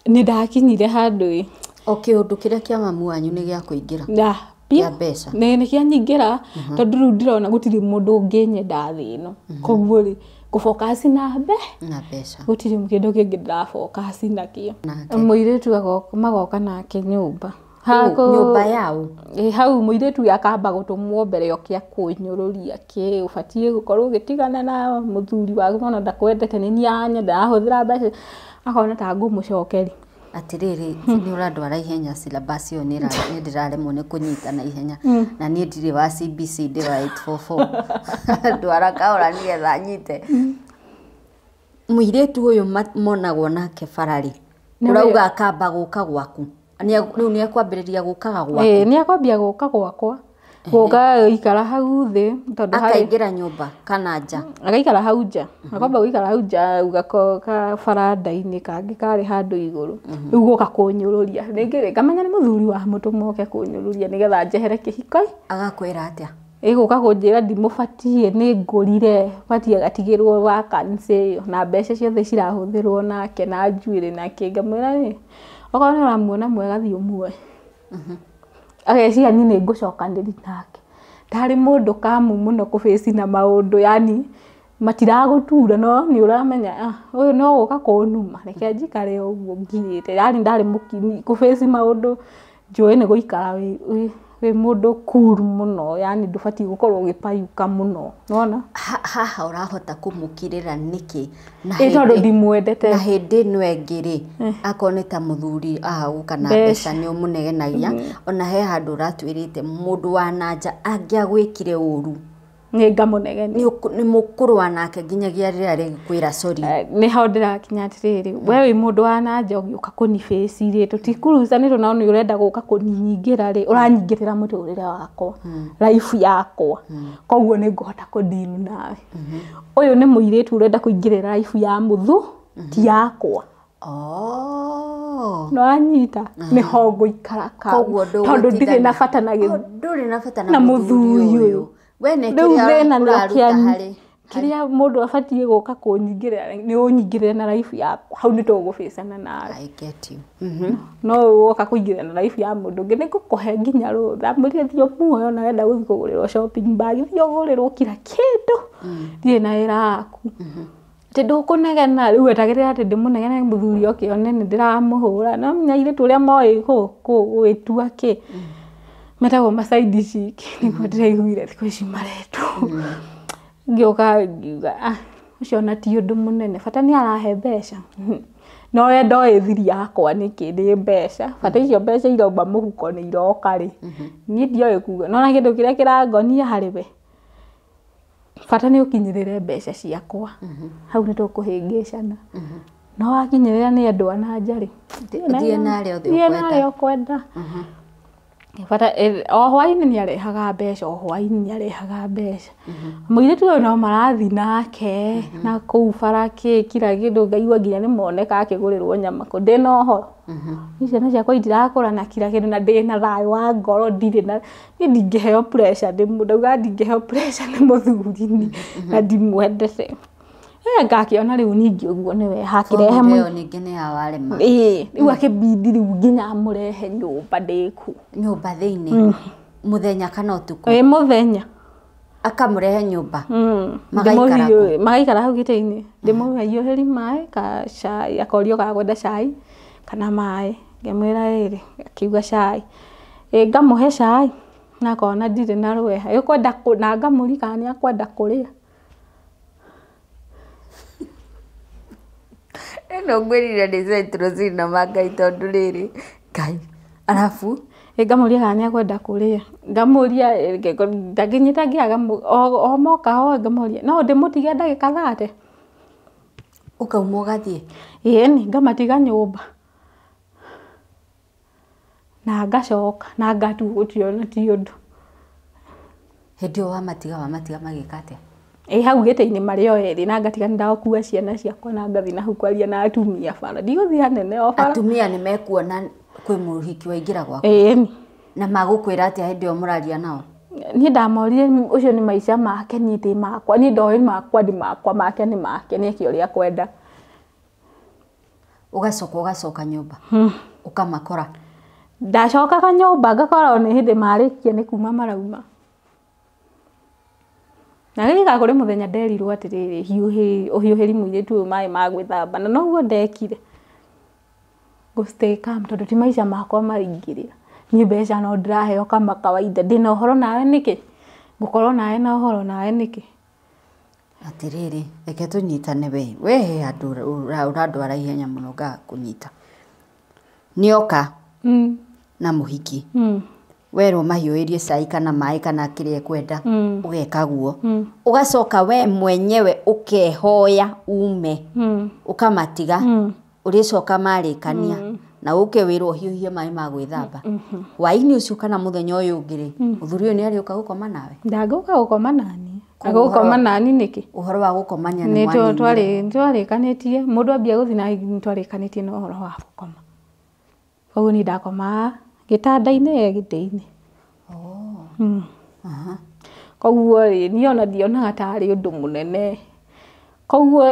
nĩ ndakinyire handũ kĩũndũ kĩrĩa kĩa mamu wanyu nĩ gĩa kũingĩra kĩa mbeca nĩ kĩanyingĩra tondũ rĩu ndĩrona gũtirĩ mũndũ ũngĩnyenda thĩ ĩno koguo rĩ kũfocus na mbeca gũtirĩ kĩndũ kĩngĩ ndĩrafocus nakĩo mũirĩtu magoka nake nyũmba nyũmba yao hau mũirĩtu akamba gũtũmwo mbere yokia kũnyũrũria ũbatiĩ gũkorwo ũgĩtigana na mũthuri waku ona ndakwendete nĩ niĩ anyenda ahũthĩra mbeca akona ta ngũmũcokeri atĩrĩrĩ nĩ ũrandwara ihenya syllabus ĩyo nĩ ndĩraremwo nĩ kũnyita na ihenya na niĩ ndirĩ wa CBC ndĩ wa 844 ndwara kahora nĩgetha nyite mũirĩtu ũyũ monagwo nake bararĩ ũrauga akamba gũka gwaku rĩu nĩ akwambĩrĩria gũkaga gwaku nĩ akwambia gũka gwakwa gũka ikara hau thĩ tondũ akaingĩra nyũmba kana nja agaikara hau nja akwamba gũikara hau nja ugakoka baranda-inĩ kangĩ karĩ handũ igũrũ rĩu gũka kũnyũrũria rĩngĩ ngamenya nĩ mũthuri wa mũtũma oke kũnyũrũria nĩgetha njehere kĩhiko agakwĩra atĩa gũka kũnjĩra ndimũbatiĩ nĩ ngũrire batiĩ agatigĩrwo wa kanitha ĩyo na mbeca ciothe cirahũthĩrwo nake na njuĩrĩ nake ngamwĩra nĩ okorwo nĩ ũramuona mwega thiĩ ũmuoe ageciria niĩ nĩ ngũcokanĩria nake ndarĩ mũndũ kamu mũno kũbĩci na maũndũ yani matiragũtura no nĩ ũramenya ũyũ no gũka kũnuma reke njikare ũguo ngirĩte yani ndarĩ mũkini kũbĩci maũndũ njũĩ nĩ gũikara wĩ mũndũ cool mũno yani ndũbatiĩ gũkorwo ũgĩpayuka mũno nona haha ũrahota kũmũkirĩra nĩkĩ tondũ ndimwendete na hĩndĩ ĩno ĩngĩ akorwo ta mũthuri agũka na mbeca nĩ ũmũnegenagia ona he handũ ũratuĩrĩte mũndũ wa nanja angĩagwĩkire ũru nĩ ngamũnegenia nĩ mũkũrũa nake nginyagia rĩrĩa rĩkwĩra sorry nĩho ndĩrakinya atĩrĩrĩ we wĩ mũndũ wa nanja ũgĩũka kũnibĩci rĩ tũtikurucanĩrwo nao nĩ ũrenda gũka kũnyingĩra rĩ ũranyingĩrĩra mũtũrĩre wakwa life yakwa koguo nĩ ngũhota kũdeal nawe ũyũ nĩ mũirĩtu ũrenda kũingĩrĩra life ya mũthu ti yakwa no anyita nĩho ngũikara tondũ ndirĩ na bata na mũthuri ũyũ rĩu thĩna nĩ kĩrĩa mũndũ abatiĩ gũka kũnyingĩrĩra nĩ ũnyingĩrĩre na life yakwa hau nĩ tũgũbĩcana nawe no woka kũingĩrĩra na life ya mũndũ ũngĩ nĩ ngũkũhe nginya rũtha mwĩre thiĩ ũmuoe ona wenda gũthiĩ kũgũrĩrwo shopping bag thiĩ ũgũrĩrwo kira kĩndũ thiĩ na wĩra waku atĩ ndũkũnegena rĩu etagĩrĩra atĩ ndĩmũnegene mũthuri okĩone nĩ ndĩramũhũra no menya airĩtu ũrĩa moĩ gwĩtua kĩ metagwo masaidi ciki nĩguo ndĩraiguire thikũ ici maretwo ngĩũka ngiuga ũcio ona ti ũndũ mũnene bata nĩ arahe mbeca no we ndoĩ thiri yakwa nĩkĩ ndĩ mbeca bata icio mbeca irauma mũhuko nĩ iroka rĩ niĩ ndioĩ kuga no na kĩndũ kĩrĩa kĩrangonia harĩ we bata nĩ ũkinyĩrĩre mbeca ciakwa hau nĩ tũkũhĩngĩcana no wakinyĩrĩra nĩ andũ a na nja rĩ thiĩ narĩa ũkwenda Bata o hwaini nĩ arehaga mbeca, o hwaini nĩ arehaga mbeca. Mũirĩtu ũyũ no marathi nake na kũu bara kira kĩndũ ngaigua nginya nĩ moneka akĩgũrĩrwo nyama kũ ndĩna ũhoro. Ciana ciakwa itirakũra na kira kĩndũ na ndĩna thayũ wa ngoro ndirĩ na niĩ ndingĩheo pressure ndauga ndingĩheo pressure nĩ mũthuri na ndimwendete. Ngakĩona rĩu ningĩ ũguo nĩwe hakĩrehe mũndũ ningĩ nĩ awarema. Rĩu akĩbindi rĩu nginya amũrehe nyũmba ndĩku. Nyũmba thĩinĩ mũthenya kana ũtukũ? Mũthenya. Akamũrehe nyũmba magaikara hau gĩtĩ-inĩ, ndĩmũria aihũrĩri maĩ ka cai, akorio kana kwenda cai kana maĩ, ngamwĩra rĩrĩ, akiuga cai, ngamũhe cai na akona ndirĩ na rweha, ũkwenda na ngamũria kana nĩ akwenda kũrĩa. Ĩno ngwĩrire nĩ Centrosina Mangai tondũ rĩrĩ Ngai, arabu ngamũria kana nĩ akwenda kũrĩa, ngamũria ndangĩnyita ngĩaga o moka ho ngamũria no ndĩmũtige ndagĩka 30. Ũkauma ũgathiĩ? Ĩni ngamatiga nyũmba na ngacoka na ngatu gũtiona ti ũndũ. Hĩndĩ ĩyo wamatiga magĩka atĩa? Hau gĩtĩ-inĩ marĩ o erĩ na ngatiga nĩ ndagũkua ciana ciakwa na ngathi na hau kwaria na atumia bara, ndigũthiĩ hanene o bara. Atumia nĩ mekuona kwĩ mũhiki waingĩra gwaku? Ĩni. Na magũkwĩra atĩa hĩndĩ ĩyo mũraria nao? Niĩ ndamorire ũcio nĩ maica make niĩ ndĩ makwa, niĩ ndoĩ makwa ndi makwa, make nĩ make, nĩeke ũrĩa akwenda. Ũgacoka nyũmba ũkamakora? Ndacokaga nyũmba ngakora nĩ hĩndĩ marĩkia nĩ kuma marauma. Na gĩka kũrĩ mũthenya nderirwo atĩrĩrĩ ũhiũhĩri mũirĩtu ũyũ maĩ ma gwĩthamba na noguo ndekire. Gũ stay calm tondũ ti maica makwa maringĩrĩra. Niĩ mbeca no ndĩraheo kama kawaida, ndĩna ũhoro nawe nĩkĩ? Ngũkorwo nawe na ũhoro nawe nĩkĩ? Atĩrĩrĩ, reke tũnyitane we andũ ũrandwara ihenya mũno ngakũnyita. Nĩoka na mũhiki werwo mahiũhĩrie cai kana maĩ kana kĩrĩa kwenda ũgeka guo, ũgacoka we mwenyewe ũkehoya ume ũkamatiga, ũrĩcoka marĩkania na ũke wĩrwo hiũhie maĩ ma gwĩthamba. Hwaĩ-inĩ ũcio kana mũthenya ũyũ ũngĩ mũthuri ũyũ nĩ arĩũka gũkoma nawe? Ndagũka gũkoma nani. Agũkoma nani nĩkĩ? Ũhoro wa gũkomania nĩ mwanĩrĩire? Twarĩkanĩtie, mũndũ ambia gũthiĩ na twarĩkanĩtie na ũhoro wa gũkoma. Koguo niĩ ndakomaga gĩtanda-inĩ gĩtĩ-inĩ. Koguo niĩ ona ndionaga tarĩ ũndũ mũnene. Koguo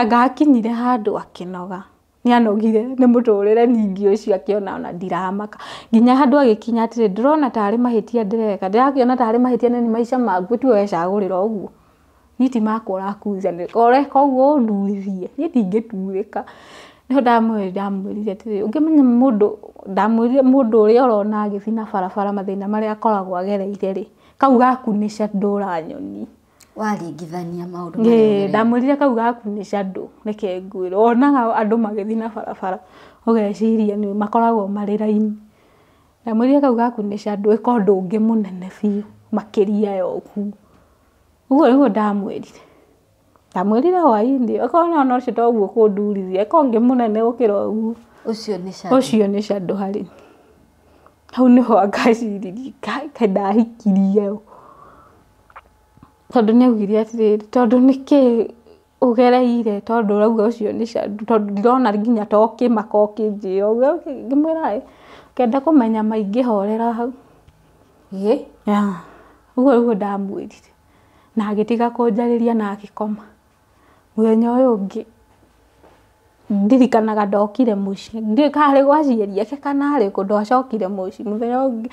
ngakinyire handũ akĩnoga, nĩ anogire nĩ mũtũrĩre ningĩ ũcio akĩona ona ndiramaka, nginya handũ agĩkinya atĩrĩ ndĩrona tarĩ mahĩtia ndĩreka, ndĩrakĩona tarĩ mahĩtia nĩ maica maku tu wecagũrĩra ũguo, niĩ ti makwa ũrakuithia, ũreka ũguo ũndurithie, niĩ ndingĩturĩka. Nĩho ndamwĩrire atĩrĩ ũngĩmenya mũndũ ũrĩa ũrona agĩthiĩ na barabara mathĩna marĩa akoragwo agereire rĩ, kau gaku nĩ ndũra nyoni. Waringithania maũndũ marĩa ndamwĩrire kau gaku nĩ ndũ, reke ngwĩre wonaga andũ magĩthiĩ na barabara ũgeciria nĩ makoragwo marĩ raini. Ndamwĩrire kau gaku nĩ ndũ, ĩka ũndũ ũngĩ mũnene biũ makĩria ya ũguo. Ũguo nĩguo ndamwĩrire. Ndamwĩrire hwaĩ-inĩ ũkona ona ũcio toguo kũndurithia, ĩka ũngĩ mũnene gũkĩra ũguo. Ũcio nĩ ndũ harĩ. Hau nĩho ngaciririe kaĩ ndahikirie ũ. Tondũ nĩaugire atĩrĩrĩ, tondũ nĩkĩ ũgereire tondũ ũrauga ũcio nĩ ndũ, tondũ ndirona nginya ta ũkĩmaka ũkĩnjĩra ũguo. Ngĩmwĩra kenda kũmenya maingĩ horera hau. Ũguo nĩguo ndamwĩrire na agĩtiga kũnjarĩria na agĩkoma. Mũthenya ũyũ ũngĩ ndirikanaga ndokire mũciĩ, karĩ gwaciaria kana rĩ kũ ndacokire mũciĩ. Mũthenya ũngĩ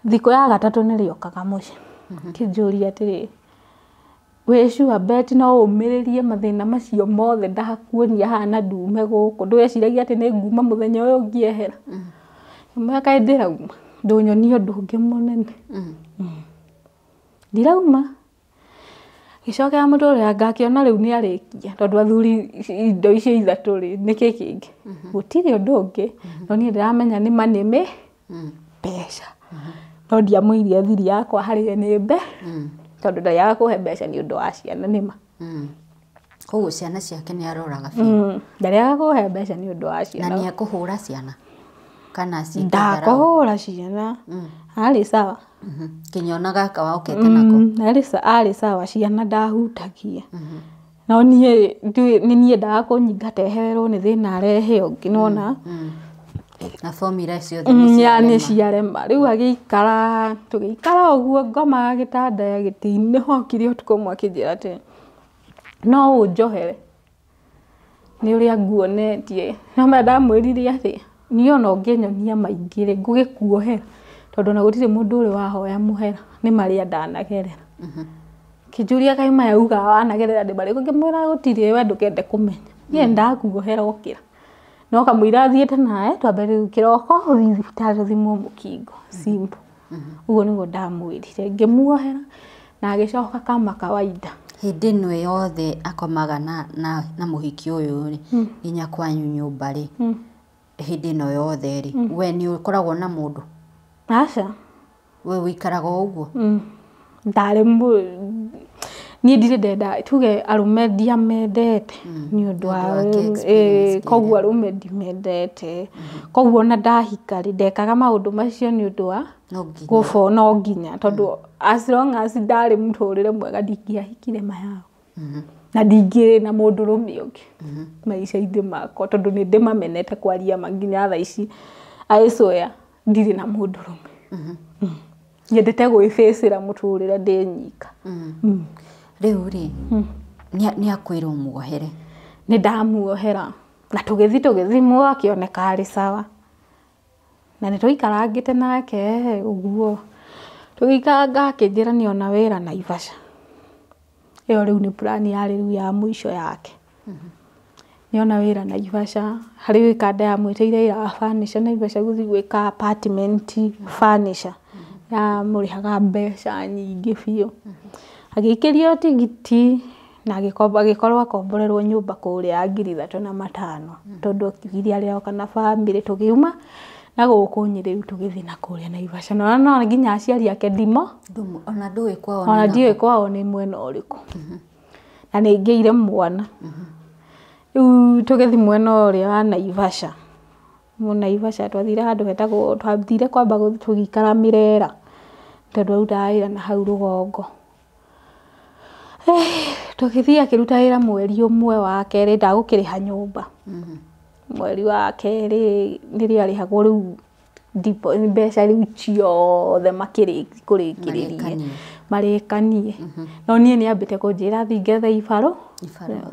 thikũ ya gatatũ nĩrĩokaga mũciĩ, kĩnjũria atĩrĩrĩ wĩ sure bet no ũmĩrĩrie mathĩna macio mothe ndakuonia hana ndume gũkũ, ndweciragia atĩ nĩ nguma mũthenya ũyũ ũngĩehera? Mwaka kaĩ ndĩrauma ndũnyonie ũndũ ũngĩ mũnene. Ndirauma gĩcokera mũtũrĩre ngakĩona rĩu nĩ arĩkia, tondũ athuri indo icio ithatũ rĩ nĩkĩ kĩngĩ? Gũtirĩ ũndũ ũngĩ, no niĩ ndĩramenya nĩ ma nĩ mbeca, no ndiamũirie thiri yakwa harĩa nĩ tondũ ndaiyaga kũhe mbeca nĩ ũndũ wa ciana nĩma. Koguo ciana ciake nĩ aroraga biũ? Ndaiyaga kũhe mbeca nĩ ũndũ wa ciana. Na nĩ ekũhũra ciana? kana ciĩke ndakohora ciana arĩ sawa kinyona gaka waũkĩte nako arĩ sawa ciana ndahutagia no niĩ ndaga kũnyinga tehererwo nĩ thĩna arehe ũngĩ nona na formula ciothe nĩ ciarema rĩu agĩikara tũgĩikara ũguo ngoma gĩtanda gĩtĩ-inĩ hokire ũtukũ ũmwe akĩnjĩra atĩ no ũnjohere nĩ ũrĩa nguonetie no ndamwĩrire atĩ niĩ ona ũngĩnyonia maingĩ ngũgĩkuohera tondũ na gũtirĩ mũndũ ũrĩ wahoya mũhera nĩ marĩa ndanagerera kĩnjũria kaĩ maya uga wanagerera ndĩ marĩkũ ngĩmwĩra gũtirĩ we ndũkende kũmenya niĩ ndakuohera ũkĩra no kamũira thiĩte nawe twambe rĩu kĩroko ũthiĩ thibitarĩ ũthimwo mũkingo simple ũguo nĩguo ndamwĩrire ngĩmuohera na agĩcoka kama kawaida hĩndĩ ĩno yothe akomaga na mũhiki ũyũ rĩ nginya kwanyu nyũmba rĩ hĩndĩ ĩno yothe rĩ we nĩ ũkoragwo na mũndũ aca we wĩikaraga ũguo ndarĩ niĩ ndirĩ ndenda tuge arũme ndiamendete nĩ ũndũ wa koguo arũme ndimendete koguo ona ndahika rĩ ndekaga maũndũ macio nĩ ũndũ wa no nginya tondũ as long as ndarĩ mũtũrĩre mwega ndingĩahikire mayao na ndingĩrĩ na mũndũrũme ũngĩ maica-inĩ makwa tondũ nĩ ndĩmamenete kwaria nginya thaa ici aicoya ndirĩ na mũndũrũme nyendete gwĩbĩcĩra mũtũrĩre ndĩ nyika rĩu rĩ nĩ akwĩrwo muohere nĩ ndamuohera na tũgĩthimwo akĩoneka arĩ sawa na nĩ tũikarangĩte nake ũguo tũgĩikaranga akĩnjĩra nĩ ona wĩra Naivasha ĩyo rĩu nĩ plan yarĩ rĩu ya mũico yake nĩ ona wĩra Naivasha harĩ kanda ya mwĩteire ira furniture Naivasha gũthiĩ gwĩka apartment furniture ya mũrĩhaga mbeca nyingĩ biũ agĩikĩrio tigiti na agĩkorwo akomborerwo nyũmba kũrĩa 3,500 tondũ iria rĩao kana family tũgiuma na gũkũ Nyĩrĩ tũgĩthiĩ na kũrĩa Naivasha no nginya aciari ake ndimo ona ndũĩ kwao ona ndiũĩ kwao nĩ mwena ũrĩkũ na nĩ ngĩire mwana rĩu tũgĩthiĩ mwena ũrĩa wa Naivasha Naivasha twathire handũ hetagwo twathire kwamba tũgĩikara Mirera tondũ arutaga wĩra na hau rũgongo tũgĩthiĩ akĩruta wĩra mweri ũmwe wa kerĩ ndagũkĩrĩha nyũmba mweri wa kerĩ nĩrĩo arĩhagwo rĩu mbeca rĩu ciothe kũrĩkĩrĩrie marĩkanie no niĩ nĩ ambĩte kũnjĩra thiĩ ngethe ibarũ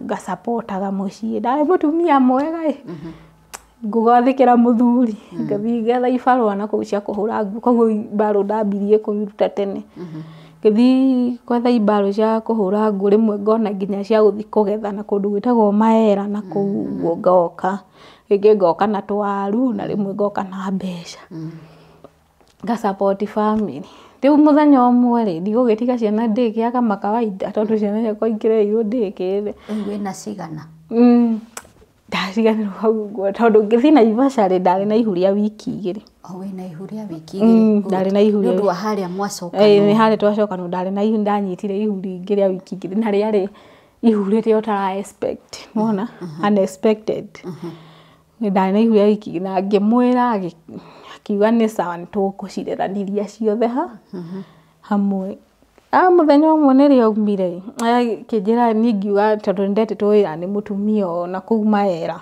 ngasapotaga mũciĩ ndarĩ mũtumia mwega ngũgathĩkĩra mũthuri ngathiĩ ngetha ibarũ ona kũu cia kũhũra nguo koguo ibarũ ndambirie kũruta tene ngĩthiĩ gwetha ibarũ cia kũhũra nguo rĩmwe ngona nginya cia gũthiĩ kũgetha na kũndũ gwĩtagwo Maera na kũu ngoka rĩngĩ ngoka na twaru na rĩmwe ngoka na mbeca ngasupport family rĩu mũthenya ũmwe rĩ ndigũgĩtiga ciana ndĩkĩaga makawaida tondũ ciana ciakwa ingĩreirwo ndĩkĩre wĩna cigana ndaciganĩrwo hau tondũ ngĩthiĩ Naivasha rĩ ndarĩ na ihu rĩa wiki 2 wĩna ihu rĩa wiki 2 ndarĩ na ihu rĩa nĩ harĩa mwacoka nĩ harĩa twacokanwo ndarĩ na ihu ndanyitire ihu rĩngĩ rĩa wiki 2 na rĩarĩ ihu rĩrĩa ũtara expect mona unexpected ndarĩ na ihu rĩa wiki na ngĩmwĩra akiuga nĩ sawa nĩtũgũcireraniria ciothe hamwe mũthenya ũmwe nĩrĩo aumire akĩnjĩra niĩ ngiuga tondũ nĩndetĩtwo wĩra nĩ mũtumia na kũu Maera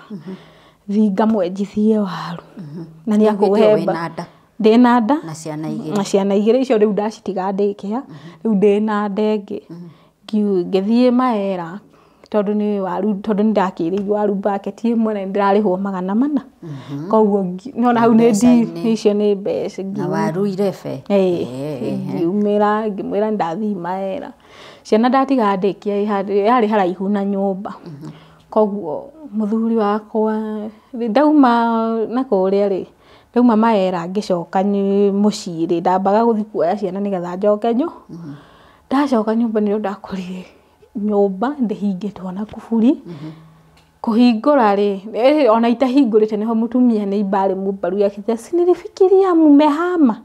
thiĩ ngamwenjithie waru na nĩ akũhemba ndĩna nda na ciana 2 icio rĩu ndacitiga ndĩkĩa rĩu ndĩna ndengĩ ngĩthiĩ Maera tondũ nĩ waru tondũ nĩndakĩrĩirwo waru bucket ĩmwe na ndĩrarĩhwo 400 koguo no na hau nĩ icio nĩ mbeca na waru irebe ngĩmwĩra ndathiĩ Maera ciana ndatiga ndĩkia yarĩ haraihu na nyũmba koguo mũthuri wakwa ndauma na kũrĩa rĩ ndauma Maera ngĩcoka mũciĩ rĩ ndambaga gũthiĩ kuoya ciana nĩgetha njoke ndacoka nyũmba nĩrĩo ndakorire nyũmba ndĩhingĩtwo na kuburi kuhingũra rĩ ona itahingũrĩte niho mũtumia nĩ ibarĩ mũbaru yakĩte sinilifikiria mumehama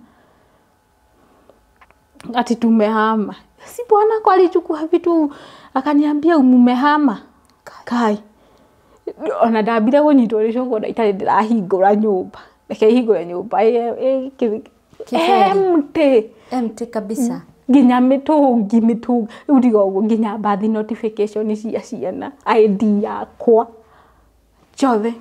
ati tumehama si bwana kwa alichukua vitu akaniambia mumehama kai ona ndambire gũnyitwo rĩcũngũ na itarĩ ndĩrahingũra nyũmba reke ihingũre nyũmba empty kabisa. Nginya mĩtũngi rĩu tiga ũguo nginya birth notification cia ciana ID yakwa ciothe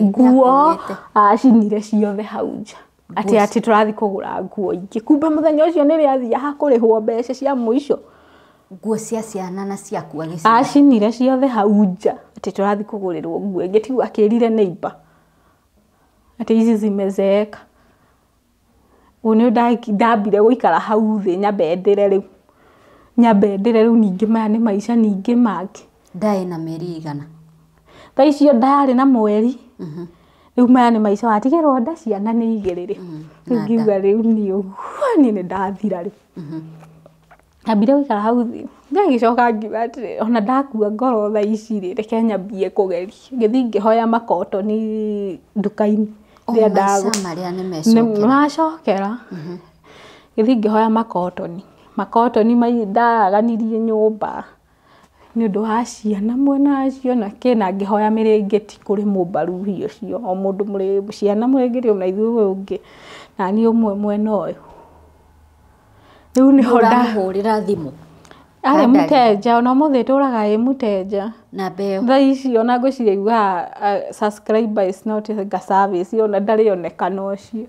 nguo acinire ciothe hau nja ati tũrathi kũgũra nguo ingĩ kumbe mũthenya ũcio nĩ rĩathiĩ hakũrĩhwo mbeca cia mũico nguo cia ciana na ciaku acinire ciothe hau nja ati tũrathi kũgũrĩrwo nguo ingĩ tigu akĩrire neighbor ati ici zimezeeka One ndambire gũikara hau thĩ nyambendere rĩu ningĩ maya nĩ maica ningĩ mangĩ ndaĩ na mĩeri igana thaa icio ndarĩ na mweri rĩu maya nĩ maica watigĩrwo nda ciana nĩ igĩrĩ rĩu ngiuga rĩu niĩ nĩ ndathira rĩu ndambire gũikara hau thĩ ngĩcoka ngiuga atĩrĩ ona ndakua ngoro thaa ici rĩ reke nyambie kũgeria ngĩthiĩ ngĩhoya makotoni nduka-inĩ macokera gĩthiĩ ngĩhoya makotoni ndaganirie nyũmba nĩ ũndũ wa ciana mwena acio na kĩna ngĩhoya mĩrĩngĩti kũrĩ mũmbaruhi ũcio o mũndũ mũrĩ ciana mũrĩngĩti ũmwe ithuĩ ũngĩ na niĩ ũmwe mwena ũyũ rĩu nĩho ndahũrĩra thimũ arĩ mũteja ona mũthĩ tũraga mũteja na mbeo thaa ici ona ngwĩciria subscriber is not a service ona ndarĩonekana ũcio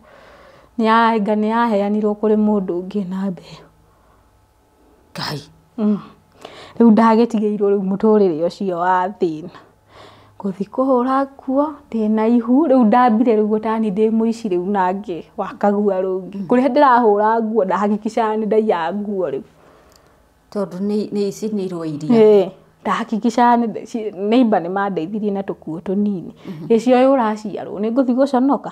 nĩ yaheanirwo kũrĩ mũndũ ũngĩ na mbeo Ngai rĩu ndagĩtigĩirwo rĩu mũtũrĩre ũcio wa thĩna gũthiĩ kũhũra nguo ndĩna ihu rĩu ndambire rĩu gũtani ndĩ mũici rĩu nangĩ wakagua rũngĩ kũrĩa ndĩrahũra nguo ndahakikisha nĩ ndaiya nguo rĩu tondũ nĩ icinirwo iria ndahakikisha neighbor nĩ mandeithirie na tũkuo tũnini gĩcio ũraciarwo nĩ ngũthiĩ gũconoka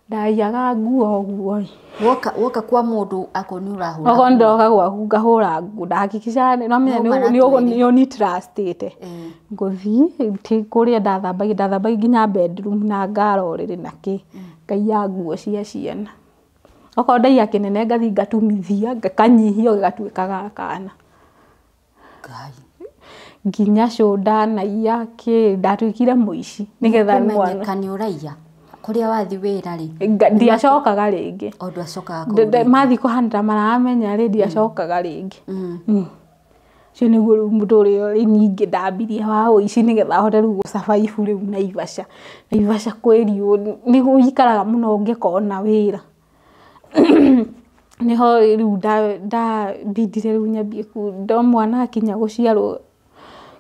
ndaiyaga nguo ũguo woka kwa mũndũ akoni ũrahũra okorwo ndoka gwaku ngahũra nguo ndahakikisha nĩ ni trustĩte ngũthiĩ kũrĩa ndathambagia nginya bedroom na ngarorĩre nakĩ ngaiya nguo cia ciana okorwo ndaiya kĩnene ngathiĩ ngatumithia ngakanyihia gĩgatuĩka kana nginya shoulder naiya ndatuĩkire mũici nĩgetha mwana kanĩ ũraiya kũrĩa wathi wĩra rĩ ndiacokaga rĩngĩ o ndwacokaga mathi kũhanda maramenya rĩ ndiacokaga rĩngĩ cio nĩguo rĩu mũtũrĩre ũrĩ ningĩ ndambirie wa ũici nĩgetha hote rĩu gũcabaibu rĩu Naivasha kwĩriũ nĩ gũikaraga mũno ũngĩkona wĩra niho rĩu ndabindire rĩu nyambie ndo mwana akinya gũciarwo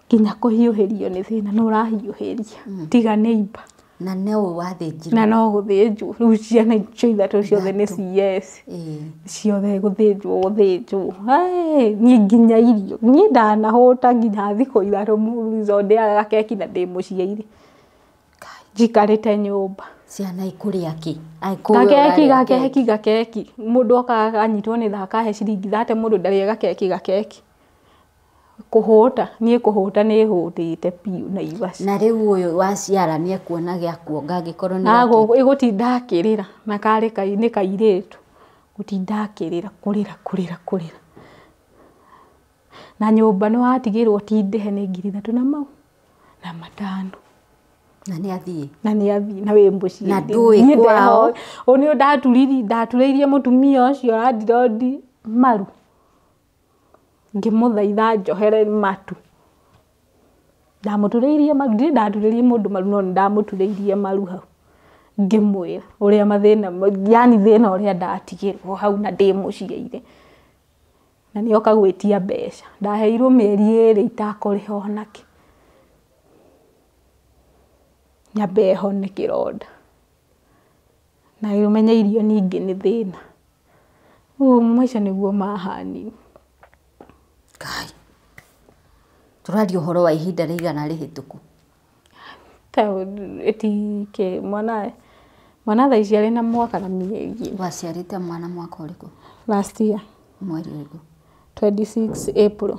nginya kũhiũhĩrio nĩ thĩna nĩ ũrahiũhĩria tiga neighbor na no wathĩnjirwo na no gũthĩnjwo rĩu ciana icio ithatũ ciothe nĩ CS ciothe gũthĩnjwo niĩ nginya irio niĩ ndanahũta nginya thikũ ithatũ mũrizo ndĩaga keki na ndĩ mũciĩ-inĩ njikarĩte nyũmba ciana ikũrĩa kĩ gakeki mũndũ okaga anyitwo nĩ tha akahe ciringi 30 mũndũ ndarĩaga gakeki kũhũta niĩ kũhũta nĩ hũtĩte piũ Naivasha na rĩu ũyũ waciara nĩ ekuona gĩa kuonga angĩkorwo nĩ gũtinda akĩrĩra na karĩ nĩ kairĩtu gũtinda akĩrĩra kũrĩra na nyũmba nĩ watigĩrwo tindĩhe nĩ 3,000 na mau na 5 na nĩ athiĩ na wĩ mũciĩ na ndũĩ kwao ũnĩ ndaturĩirie mũtumia ũcio randirodi maru ngĩmũthaitha njohere matu ndamũturĩirie maru ndaturĩirie mũndũ maru no ndamũturĩirie maru hau ngĩmwĩra ũrĩa mathĩna yani thĩna ũrĩa ndatigĩrwo hau na ndĩ mũciĩ-inĩ na nĩoka gwĩtia mbeca ndaheirwo mĩeri 2 itakũrĩha onakĩ nyambe hone kĩronda na ũmenye irio ningĩ nĩ thĩna maica nĩguo mahanini Ngai tũraria ũhoro wa ihinda rĩigana rĩhĩtũku etike mwana thaa ici arĩ na mwaka na mĩeri waciarĩte mwana mwaka ũrĩkũ last year mweri ũrĩkũ 26 April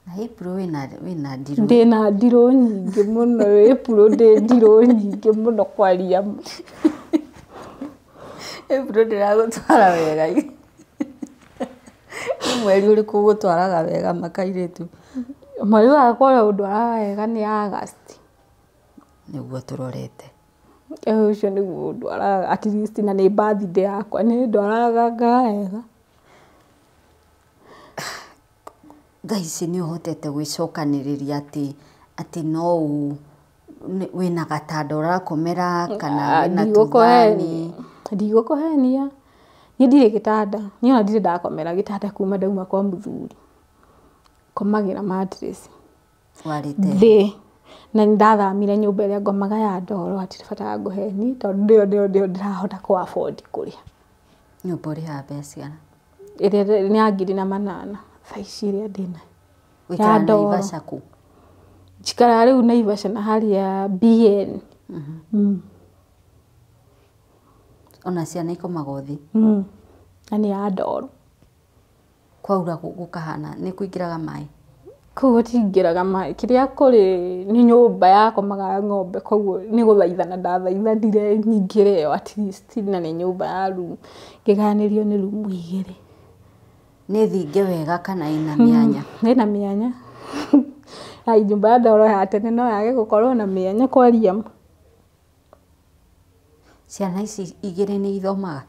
na April wĩna ndirũ ndĩna ndirũ nyingĩ mũno April ndĩ ndirũ nyingĩ mũno kwaria April ndĩragũtwara wega mweri ũrĩkũ gũtwaraga wega makairĩtu mweri wa kũrĩa ũndwaraga wega nĩ August nĩguo tũrorete Ũcio nĩguo ndwaraga at least na nĩ birthday yakwa nĩ ndwaraga ngaega. Thaa ici nĩ ũhotete gwĩcokanĩrĩria atĩ no wĩna gatanda ũrakomera kana wĩna tũthani? Ndigũkũhenia, niĩ ndirĩ gĩtanda, niĩ ona ndirĩ ndakomera gĩtanda kuma ndauma kwa mũthuri. Komagĩra mattress thĩ, na ndathamire nyũmba ĩrĩa ngomaga ya ndoro, hatirĩ bata wa ngũheni tondũ nĩyo ndĩrahota kũ afford kũrĩa. Nyũmba ũrĩhaga mbeca cigana? Ĩrĩa nĩ ya 8,000 thaa ici ĩrĩa ndĩna ya ndoro. Naivasha kũ? Njikaraga rĩu Naivasha na harĩa BN. Ona ciana ikomaga thĩ? Na nĩ ya ndoro. Kwaura gũkahana nĩ kũingĩraga maĩ? Kũu gũtingĩraga maĩ, kĩrĩa kũrĩ nĩ nyũmba yakomaga ng'ombe, koguo nĩ gũthaithana ndathaithanire nyingĩre ĩyo at least, na nĩ nyũmba ya room, ngĩgayanĩrio nĩ room 2. Nĩ thinge wega kana ĩna mĩanya? Ĩna mĩanya. Ai nyũmba ya ndoro ya tene no yage gũkorwo na mĩanya kwaria. Ciana ici 2 nĩ ithomaga?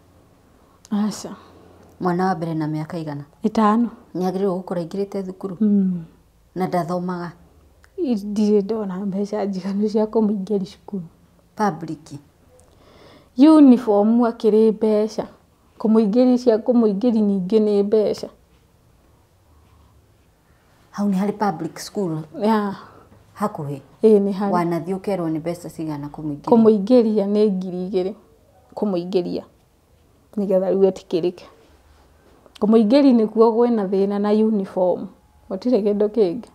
Aca. Mwana wa mbere na mĩaka igana? 5. Nĩagĩrĩirwo gũkora aingĩrĩte thukuru? Na ndathomaga? Ndirĩ ndona mbeca njiganu cia kũmũingĩria cukuru. Public? Uniform akĩrĩ mbeca, kũmũingĩria cia kũmũingĩria ningĩ nĩ mbeca. Hau nĩ harĩ public school? Hakuhĩ? Ĩĩ nĩ harĩ. Wanathiĩ ũkerwo nĩ mbeca cigana kũmũingĩria? Kũmũingĩria nĩ 2,000 kũmũingĩria nĩgetha rĩu etĩkĩrĩke. Kũmũingĩria nĩkuo gwĩna thĩna na uniform, gũtirĩ kĩndũ kĩngĩ.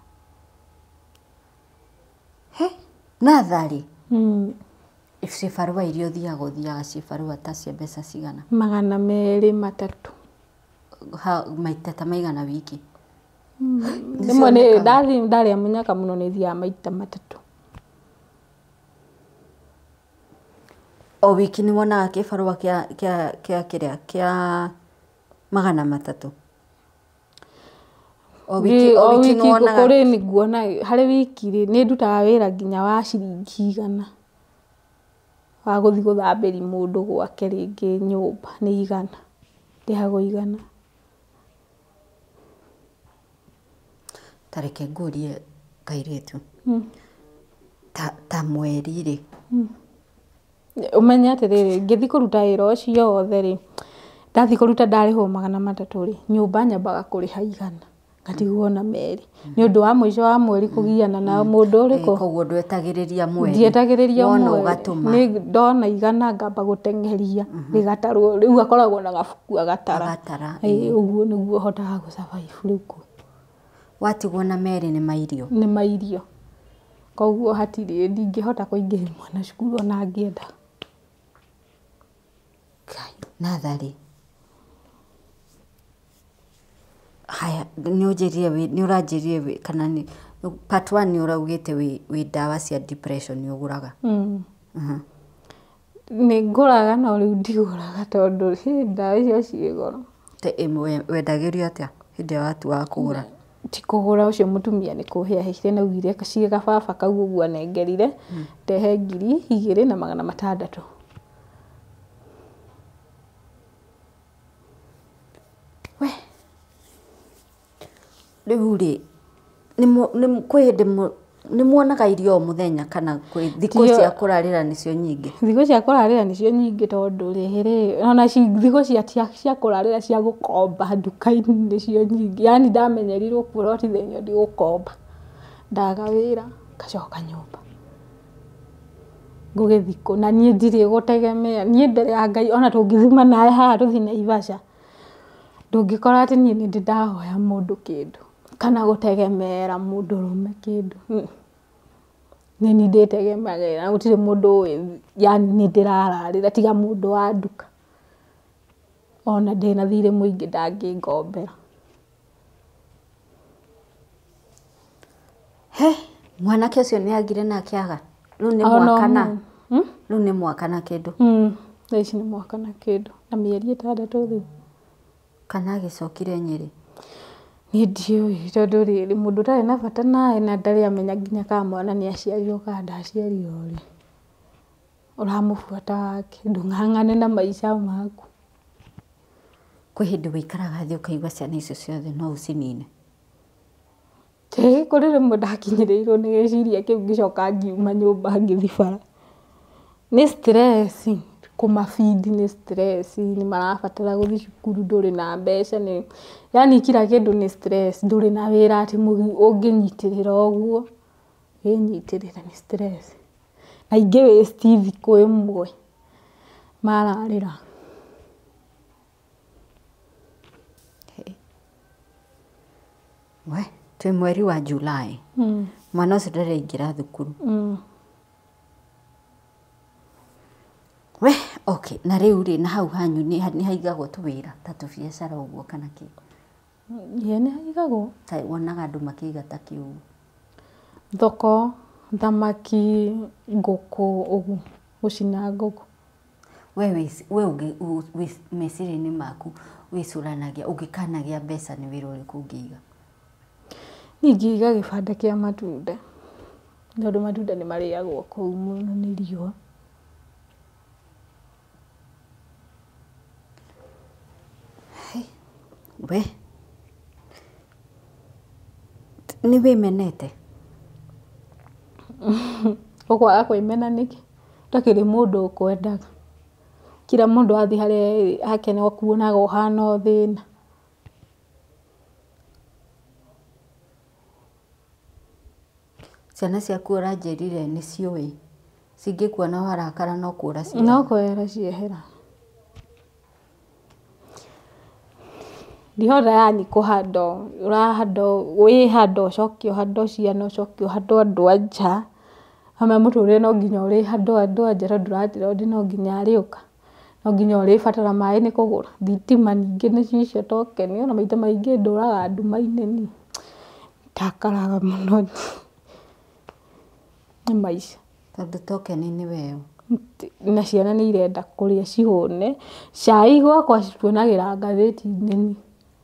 Natharĩ? Cibarũa iria ũthiaga cibarũa ta cia mbeca cigana? 200, 300. Maita ta maigana wiki? Rĩmwe nĩ ndarĩa mũnyaka mũno nĩ thiaga maita 3. O wiki nĩ wonaga kĩbarũa kĩa 300? O wiki kũrĩ nĩguona harĩ wiki nĩ ndutaga wĩra nginya wa ciringi 100 wa gũthiĩ gũthambĩria mũndũ gwake rĩngĩ nyũmba nĩ 100, ndĩhagwo 100. Tareke ngũrie kairĩtu, ta mweri rĩ, ũmenye atĩrĩrĩ, ngĩthiĩ kũruta wĩra ũcio wothe rĩ, ndathiĩ kũruta ndarĩhwo 300 rĩ, nyũmba nyambaga kũrĩha 100 ngatigwo na meri, nĩ ũndũ wa mũico wa mweri kũgiana na mũndũ ũrĩkũ. Koguo ndwetagĩrĩria mweri? Ndietagĩrĩria mweri, wona ũgatũma? nĩ ndona 100 ngamba gũteng'eria rĩgatarwo, rĩu akoragwo na gabuku agatara. Ũguo nĩguo hotaga gũ-survive rĩu. Watigwo na meri nĩ mairio? Nĩ mairio, koguo hatirĩ, ndingĩhota kũingĩria mwana cukuru ona ngĩenda. Natharĩ, haya nĩ ũranjĩrire kana part 1 nĩ ũraugĩte wĩ ndawa cia depression nĩ ũgũraga? Nĩ ngũraga no rĩu ndigũraga tondũ ndawa icio ciĩ goro. Wendagĩrio atĩa hĩndĩ ĩrĩa watuaga kũgũra? Ti kũgũra, ũcio mũtumia nĩ kũhĩahĩire na ugire ciĩ gababa kau ũguo anengerire, ndehe 2,600. Rĩu rĩ, kwĩ hĩndĩ nĩ muonaga irio o mũthenya kana kwĩ thikũ cia kũrarĩra nĩcio nyingĩ? Thikũ cia kũrarĩra nĩcio nyingĩ tondũ rĩrĩ, ona thikũ cia kũrarĩra cia gũkomba nduka-inĩ nĩcio nyingĩ. Yani ndamenyerirwo kurotithĩnio ndigũkomba, ndaga wĩra ngacoka nyũmba ngũgĩthikũ, na niĩ ndirĩ gũtegemea, niĩ mbere ya Ngai ona tũngĩthima nawe haha tũthiĩ Naivasha, ndũngĩkora atĩ niĩ nĩ ndahoya mũndũ kĩndũ kana gũtegemeera mũndũ ũrũme kĩndũ. Nĩ niĩ ndĩtegemagĩra, na gũtirĩ mũndũ ũĩ yani nĩ ndĩrararĩra tiga mũndũ wa nduka, ona ndĩna thirĩ mũingĩ ndangĩngombera. Mwanake ũcio nĩ agire na akĩaga? Rĩu nĩ mwaka na? Rĩu nĩ mwaka na kĩndũ? Thaa ici nĩ mwaka na kĩndũ na mĩeri 6 rĩu. Kana agĩcokire Nyĩrĩ? Niĩ ndiũĩ tondũ rĩrĩ mũndũ ũtarĩ na bata nawe na ndarĩ amenya nginya kana mwana nĩ aciarirwo kana ndaciarirwo rĩ, ũramũbuata wake ndũng'ang'ane na maica maku. Kwĩ hĩndĩ wĩikaraga thĩ ũkaigua ciana icio ciothe no ũcinine? Kũrĩ rĩmwe ndakinyĩrĩirwo nĩ gĩciria kĩu ngĩcoka ngiuma nyũmba ngĩthiĩ bara. Nĩ stress, kũmabindi nĩ stress, nĩ marabatara gũthiĩ cukuru ndũrĩ na mbeca, yani kila kĩndũ nĩ stress, ndũrĩ na wĩra atĩ ũngĩnyitĩrĩra ũguo, wĩnyitĩrĩre nĩ stress. Na ingĩ waste thikũ ĩmwe mararĩra. We, twĩ mweri wa July. Mwana ũcio ndaraingĩra thukuru. We, okay, na rĩu rĩ, na hau hanyu nĩ haigagwo tũwĩra ta tũbiacara ũguo kana kĩ? Ye nĩ haigagwo. Ta wonaga andũ makĩiga ta kĩu? Thoko, thamaki, ngũkũ, ũguo, gũcina ngũkũ. We meciria-inĩ maku wĩcũranagia ũngĩkanagia mbeca nĩ wĩra ũrĩkũ ũngĩiga? Ingĩiga gĩbanda kĩa matunda, tondũ matunda nĩ marĩagwo kũu mũno nĩ riũa. We, nĩ wĩmenete? Ũkwaga kwĩmena nĩkĩ? Ndakĩrĩ mũndũ ũkwendaga. Kila mũndũ athiĩ harĩa hake no kuonaga ũhana thĩna. Ciana ciaku ũranjĩrire nĩ ciũĩ, cingĩkuona warakara no kũra ciehera? No kwehera ciehera. Ndihota yani kũhanda, ũrahanda, wĩhanda ũcoke ũhande ciana, ũcoke ũhande andũ a nja. Hamwe mũtũrĩre no nginya ũrĩhanda andũ a nja tondũ ndũratĩra no nginya arĩũka. No nginya ũrĩbatara maĩ nĩ kũgũra. Thitima ningĩ nĩ cicio tokeni, ona maita maingĩ ndũraga nduma-inĩ ni. Ndakaraga mũno nĩ maica. Tondũ tokeni nĩ weo. Na ciana nĩ irenda kũrĩa cihũne. Cai gwakwa tuonagĩra ngathĩti-inĩ.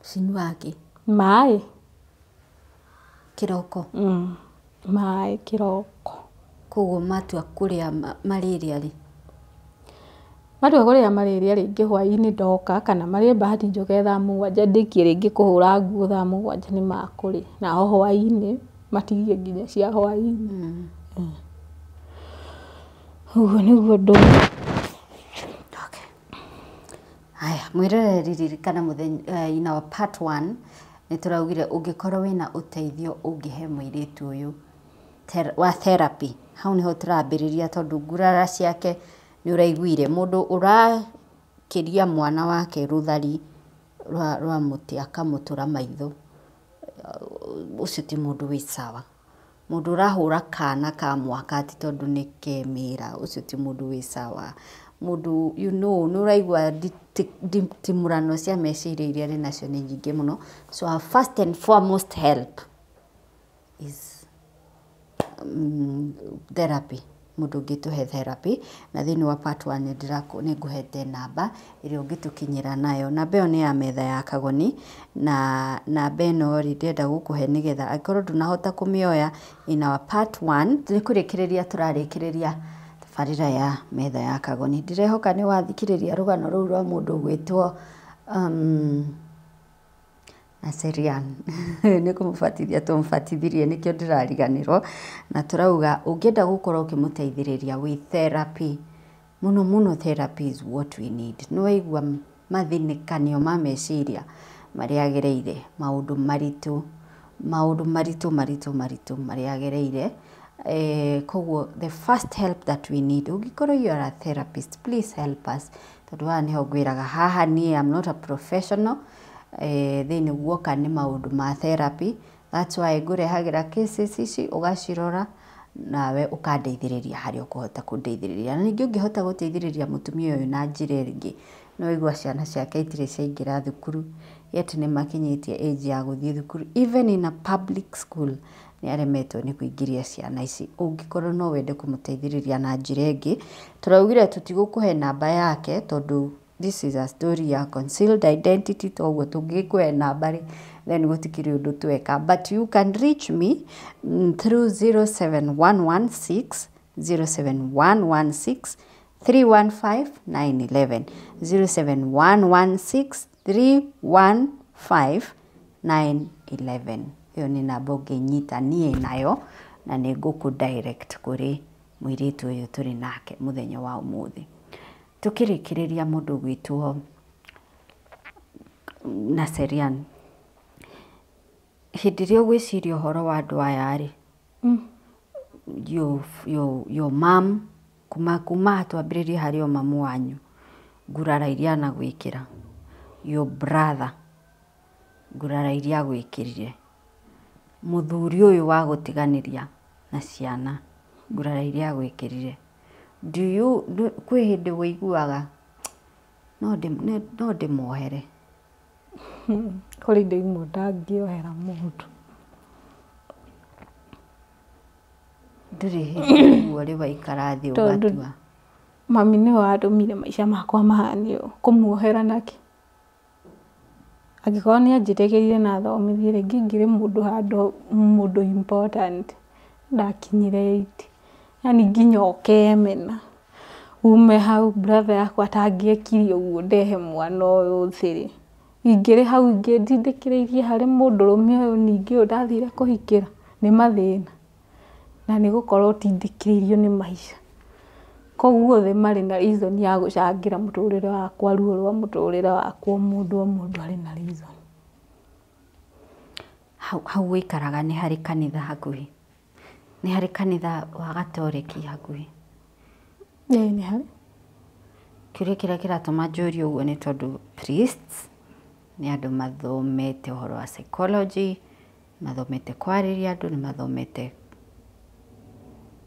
Cinyuaga kĩ? Maĩ. Kĩroko? Maĩ kĩroko. Koguo matua kũrĩa marĩrĩa rĩ? Matua kũrĩa marĩrĩa rĩngĩ hwaĩ-inĩ ndoka, kana marĩe bahati njoke thaa mũgwanja ndĩkie rĩngĩ kũhũra nguo thaa mũgwanja nĩ makũrĩa. Nao hwaĩ-inĩ matigie nginya cia hwaĩ-inĩ. Ũguo nĩguo ndũĩ. Haya, mwĩroreri ririkana mũthenya in our part 1 nĩ tũraugire ũngĩkorwo wĩna ũteithio ũngĩhe mũirĩtu ũyũ wa therapy. Hau nĩho tũrambĩrĩria tondũ ngurara ciake nĩ ũraiguire. Mũndũ ũrakĩria mwana wake rũthari rwa mũtĩ akamũtũra maitho, ũcio ti mũndũ wĩ sawa. Mũndũ ũrahũra kana ka mwaka ati tondũ nĩ kemĩra, ũcio ti mũndũ wĩ sawa. Mũndũ nĩ ũraigua timũrano cia meciria iria arĩ nacio nĩ nyingĩ mũno. So our first and foremost help is therapy. Mũndũ ũngĩtũhe therapy, na thĩinĩ wa part 1 nĩ ngũhete namba ĩrĩa ũngĩtũkinyĩra nayo. Namba ĩyo nĩ ya metha ya Kagoni, na namba ĩno rĩ ndĩrenda gũkũhe nĩgetha angĩkorwo ndũnahota kũmĩoya in our part 1 nĩ kũrĩkĩrĩria tũrarĩkĩrĩria tabarĩra ya metha ya Kagoni. Ndĩrehoka nĩ wathikĩrĩria rũgano rũu rwa mũndũ ũgwĩtwo Naserian. Nĩ kũmũbatithia tũmũbatithirie nĩkĩo ndĩrariganĩrwo. Na tũrauga ũngĩenda gũkorwo ũkĩmũteithĩrĩria with therapy, mũno therapy is what we need. Nĩ waigua mathĩnĩkanio ma meciria marĩa agereire, maũndũ maritũ marĩa agereire. Koguo the first help that we need, ũngĩkorwo you are a therapist, please help us. Tondũ haha nĩho ngwĩraga, haha niĩ am not a professional. Thĩinĩ guoka nĩ maũndũ ma therapy. That's why ngũrehagĩra cases ici ũgacirora nawe ũkandeithĩrĩria harĩa ũkũhota kũndeithĩrĩria. Na ningĩ ũngĩhota gũteithĩrĩria mũtumia ũyũ na njĩra ĩngĩ, no waigua ciana ciake itirĩ ciaingĩra thukuru, yet nĩ makinyĩtie age ya gũthiĩ thukuru. Even in a public school nĩ aremetwo nĩ kũingĩria ciana ici. Ũngĩkorwo no wende kũmũteithĩrĩria na njĩra ĩngĩ, tũraugire tũtigũkũhe namba yake tondũ this is a story ya concealed identity. Toguo tũngĩkũhe namba rĩ, then gũtikĩrĩ ũndũ tweka. But you can reach me through 07116 315 911 0711 315 911. Iyo ni namba ũngĩnyita niĩ nayo na nĩ ngũkũ direct kũrĩ mũirĩtu ũyũ tũrĩ nake mũthenya wa ũmũthĩ. Tukĩrĩkĩrĩria mũndũ gwĩtwo Naserian, hĩndĩ ĩrĩa ũgwĩciria ũhoro wa andũ aya rĩ, your mom, kuma twambĩrĩrie harĩ o mamu wanyu, ngurara iria anagwĩkĩra, your brother, ngurara iria agwĩkĩrire, mũthuri ũyũ wa gũtiganĩria na ciana, ngurara iria agwĩkĩrire, kwĩ hĩndĩ wĩiguaga no ndĩmohere? Kũrĩ indo imwe ndangĩohera mũndũ. Ndũrĩ hĩndĩ ũguo rĩ waikara thĩ ũgatua? Mami nĩwe watũmire maica makwa mahane ũũ, kũmuohera nakĩ? Angĩkorwo nĩ anjĩtĩkĩrire na thomithie rĩngĩ ngĩrĩ mũndũ handũ, mũndũ important, ndakinyire 8. Yani nginya ũkemena. Ume hau brother yakwa atangĩekire ũguo ndehe mwana ũyũ thĩrĩ. Ingĩrĩ hau ingĩndindĩkĩrĩirie harĩ mũndũrũme ũyũ ningĩ ndathire kũhikĩra, nĩ mathĩna. Na nĩ gũkorwo tindĩkĩrĩirio nĩ maica. Koguo othe marĩ na reason ya gũcangĩra mũtũrĩre wakwa, ruo rwa mũtũrĩre wakwa, mũndũ o mũndũ arĩ na reason. Hau wĩikaraga nĩ harĩ kanitha hakuhĩ? Nĩ harĩ kanitha wa Gatoreki hakuhĩ? Nĩ harĩ. Kĩũria kĩrĩa kĩratũma njũrie ũguo nĩ tondũ priests nĩ andũ mathomete ũhoro wa psychology, mathomete kwarĩria andũ, nĩ mathomete,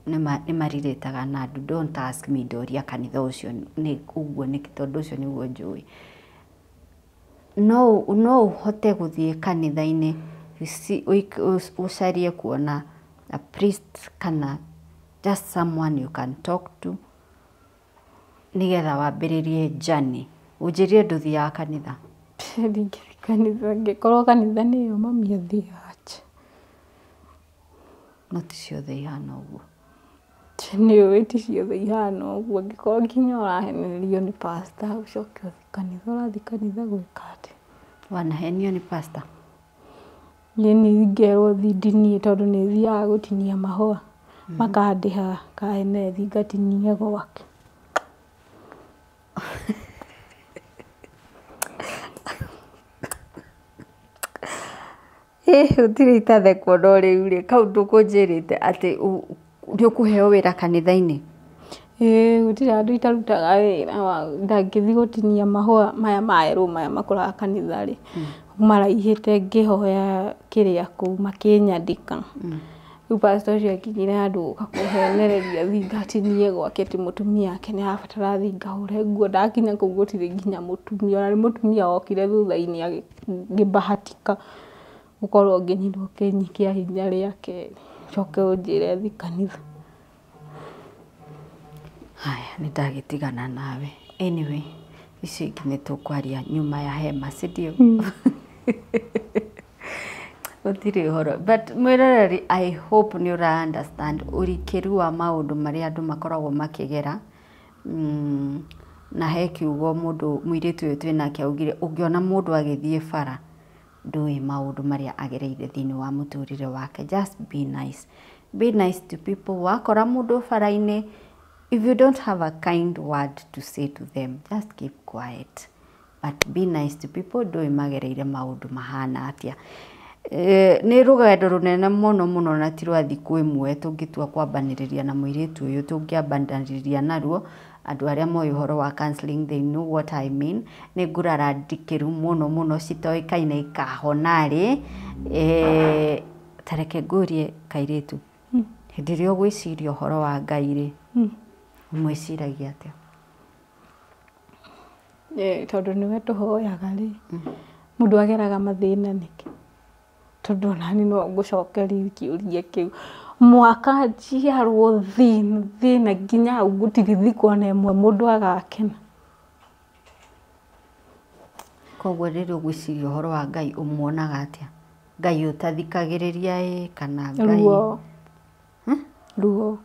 nĩ marirĩtaga na andũ. Don't ask me ndoria kanitha ũcio nĩ ũguo nĩkĩ, tondũ ũcio nĩguo njũĩ. No ũhote gũthiĩ kanitha-inĩ ũcarie kuona a priest kana just someone you can talk to nigetha wambĩrĩrie journey? Ũnjĩrie ndũthiaga kanitha? Ndingĩthiĩ kanitha, angĩkorwo kanitha nĩyo mami athiaga. No ti ciothe ihana ũguo. Nĩũĩ ti ciothe ihana ũguo, angĩkorwo nginya ũrahenererio nĩ pastor ũcoke ũthiĩ kanitha, ũrathiĩ kanitha gwĩka atĩ? Wanahenio nĩ pastor? Niĩ nĩngerwo thiĩ tondũ nĩ thiaga gũtinia mahũa, makandĩha kahene thiĩ ngatinie gwake. Ũtirĩ itathekwo no rĩu rĩ, kau ndũkũnjĩrĩte atĩ nĩ ũkũheo wĩra kanitha-inĩ? Gũtirĩ handũ itarutaga wĩra, ndangĩthiĩ gũtinia mahũa maya maerũ maya makũraga kanitha rĩ, maraihĩte ngĩhoya kĩrĩa kũu makĩnyandĩka. Rĩu pastor ũcio akinyire handũ gũka kũhenereria thiĩ ngatinie gwake, atĩ mũtumia wake nĩ arabatara thiĩ ngahũre nguo. Ndakinya kũu gũtirĩ nginya mũtumia, ona nĩ mũtumia wokire thutha-inĩ ngĩbahatika gũkorwo ngĩnyitwo kĩnyi kĩa hinya rĩake, coke ũnjĩre thiĩ kanitha. Haya, nĩ ndagĩtigana nawe. Anyway, icio ingĩ nĩ tũkwaria nyuma ya hema, si ndio? Gũtirĩ ũhoro. But mwĩroreri, I hope nĩ ũra understand ũrikĩru wa maũndũ marĩa andũ makoragwo makĩgera. Na he kiugo mũirĩtu ũyũ twĩ nake augire, ũngĩona mũndũ agĩthiĩ bara ndũĩ maũndũ marĩa agereire thĩinĩ wa mũtũrĩre wake. Just be nice. Be nice to people. Wakora mũndũ bara-inĩ, if you don't have a kind word to say to them, just keep quiet. But be nice to people. Ndũĩ magereire maũndũ mahana atĩa. Nĩ rũgendo rũnene mũno na ti rwa thikũ ĩmwe tũngĩtua kwambanĩrĩria na mũirĩtu ũyũ, tũngĩambanĩrĩria naruo. Andũ arĩa moĩ ũhoro wa counseling, they know what I mean. Nĩ ngurara ndikĩru mũno citoĩkaine ikahona rĩ. Tareke ngũrie kairĩtu, hĩndĩ ĩrĩa ũgwĩciria ũhoro wa Ngai rĩ, mwĩciragia atĩa? Tondũ nĩwe tũhoyaga rĩ, mũndũ ageraga mathĩna nĩkĩ? Tondũ nani no ngũcokeria kĩũria kĩu. Mwaka njiarwo thĩna nginya hau gũtirĩ thikũ ona ĩmwe mũndũ agakena. Koguo rĩrĩa ũgwĩciria ũhoro wa Ngai ũmuonaga atĩa? Ngai ũtathikagĩrĩria kana Ngai? Ruo.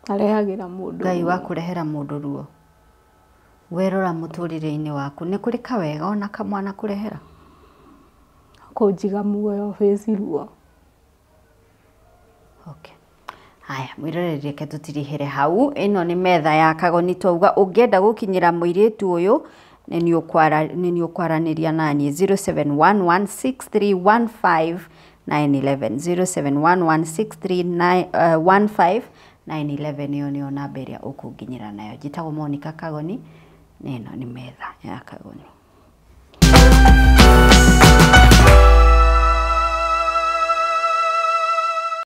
arehagira mundu Ngai wa kurehera mundu ruo werora muturire-ini waku ni kuri kawega ona kamwana kurehera kunjiga muoyo face ruo. Okay. Haya, mwirorere ke tutirihere hau. Ino ni metha ya Kagoni twauga ungienda gukinyira muiritu uyu ni ukwaraniria nani 07116315 911 07116315 iyo niyo namba iria ukunginyira nayo. Njitagwo Monica Kagoni, nino ni metha ya Kagoni.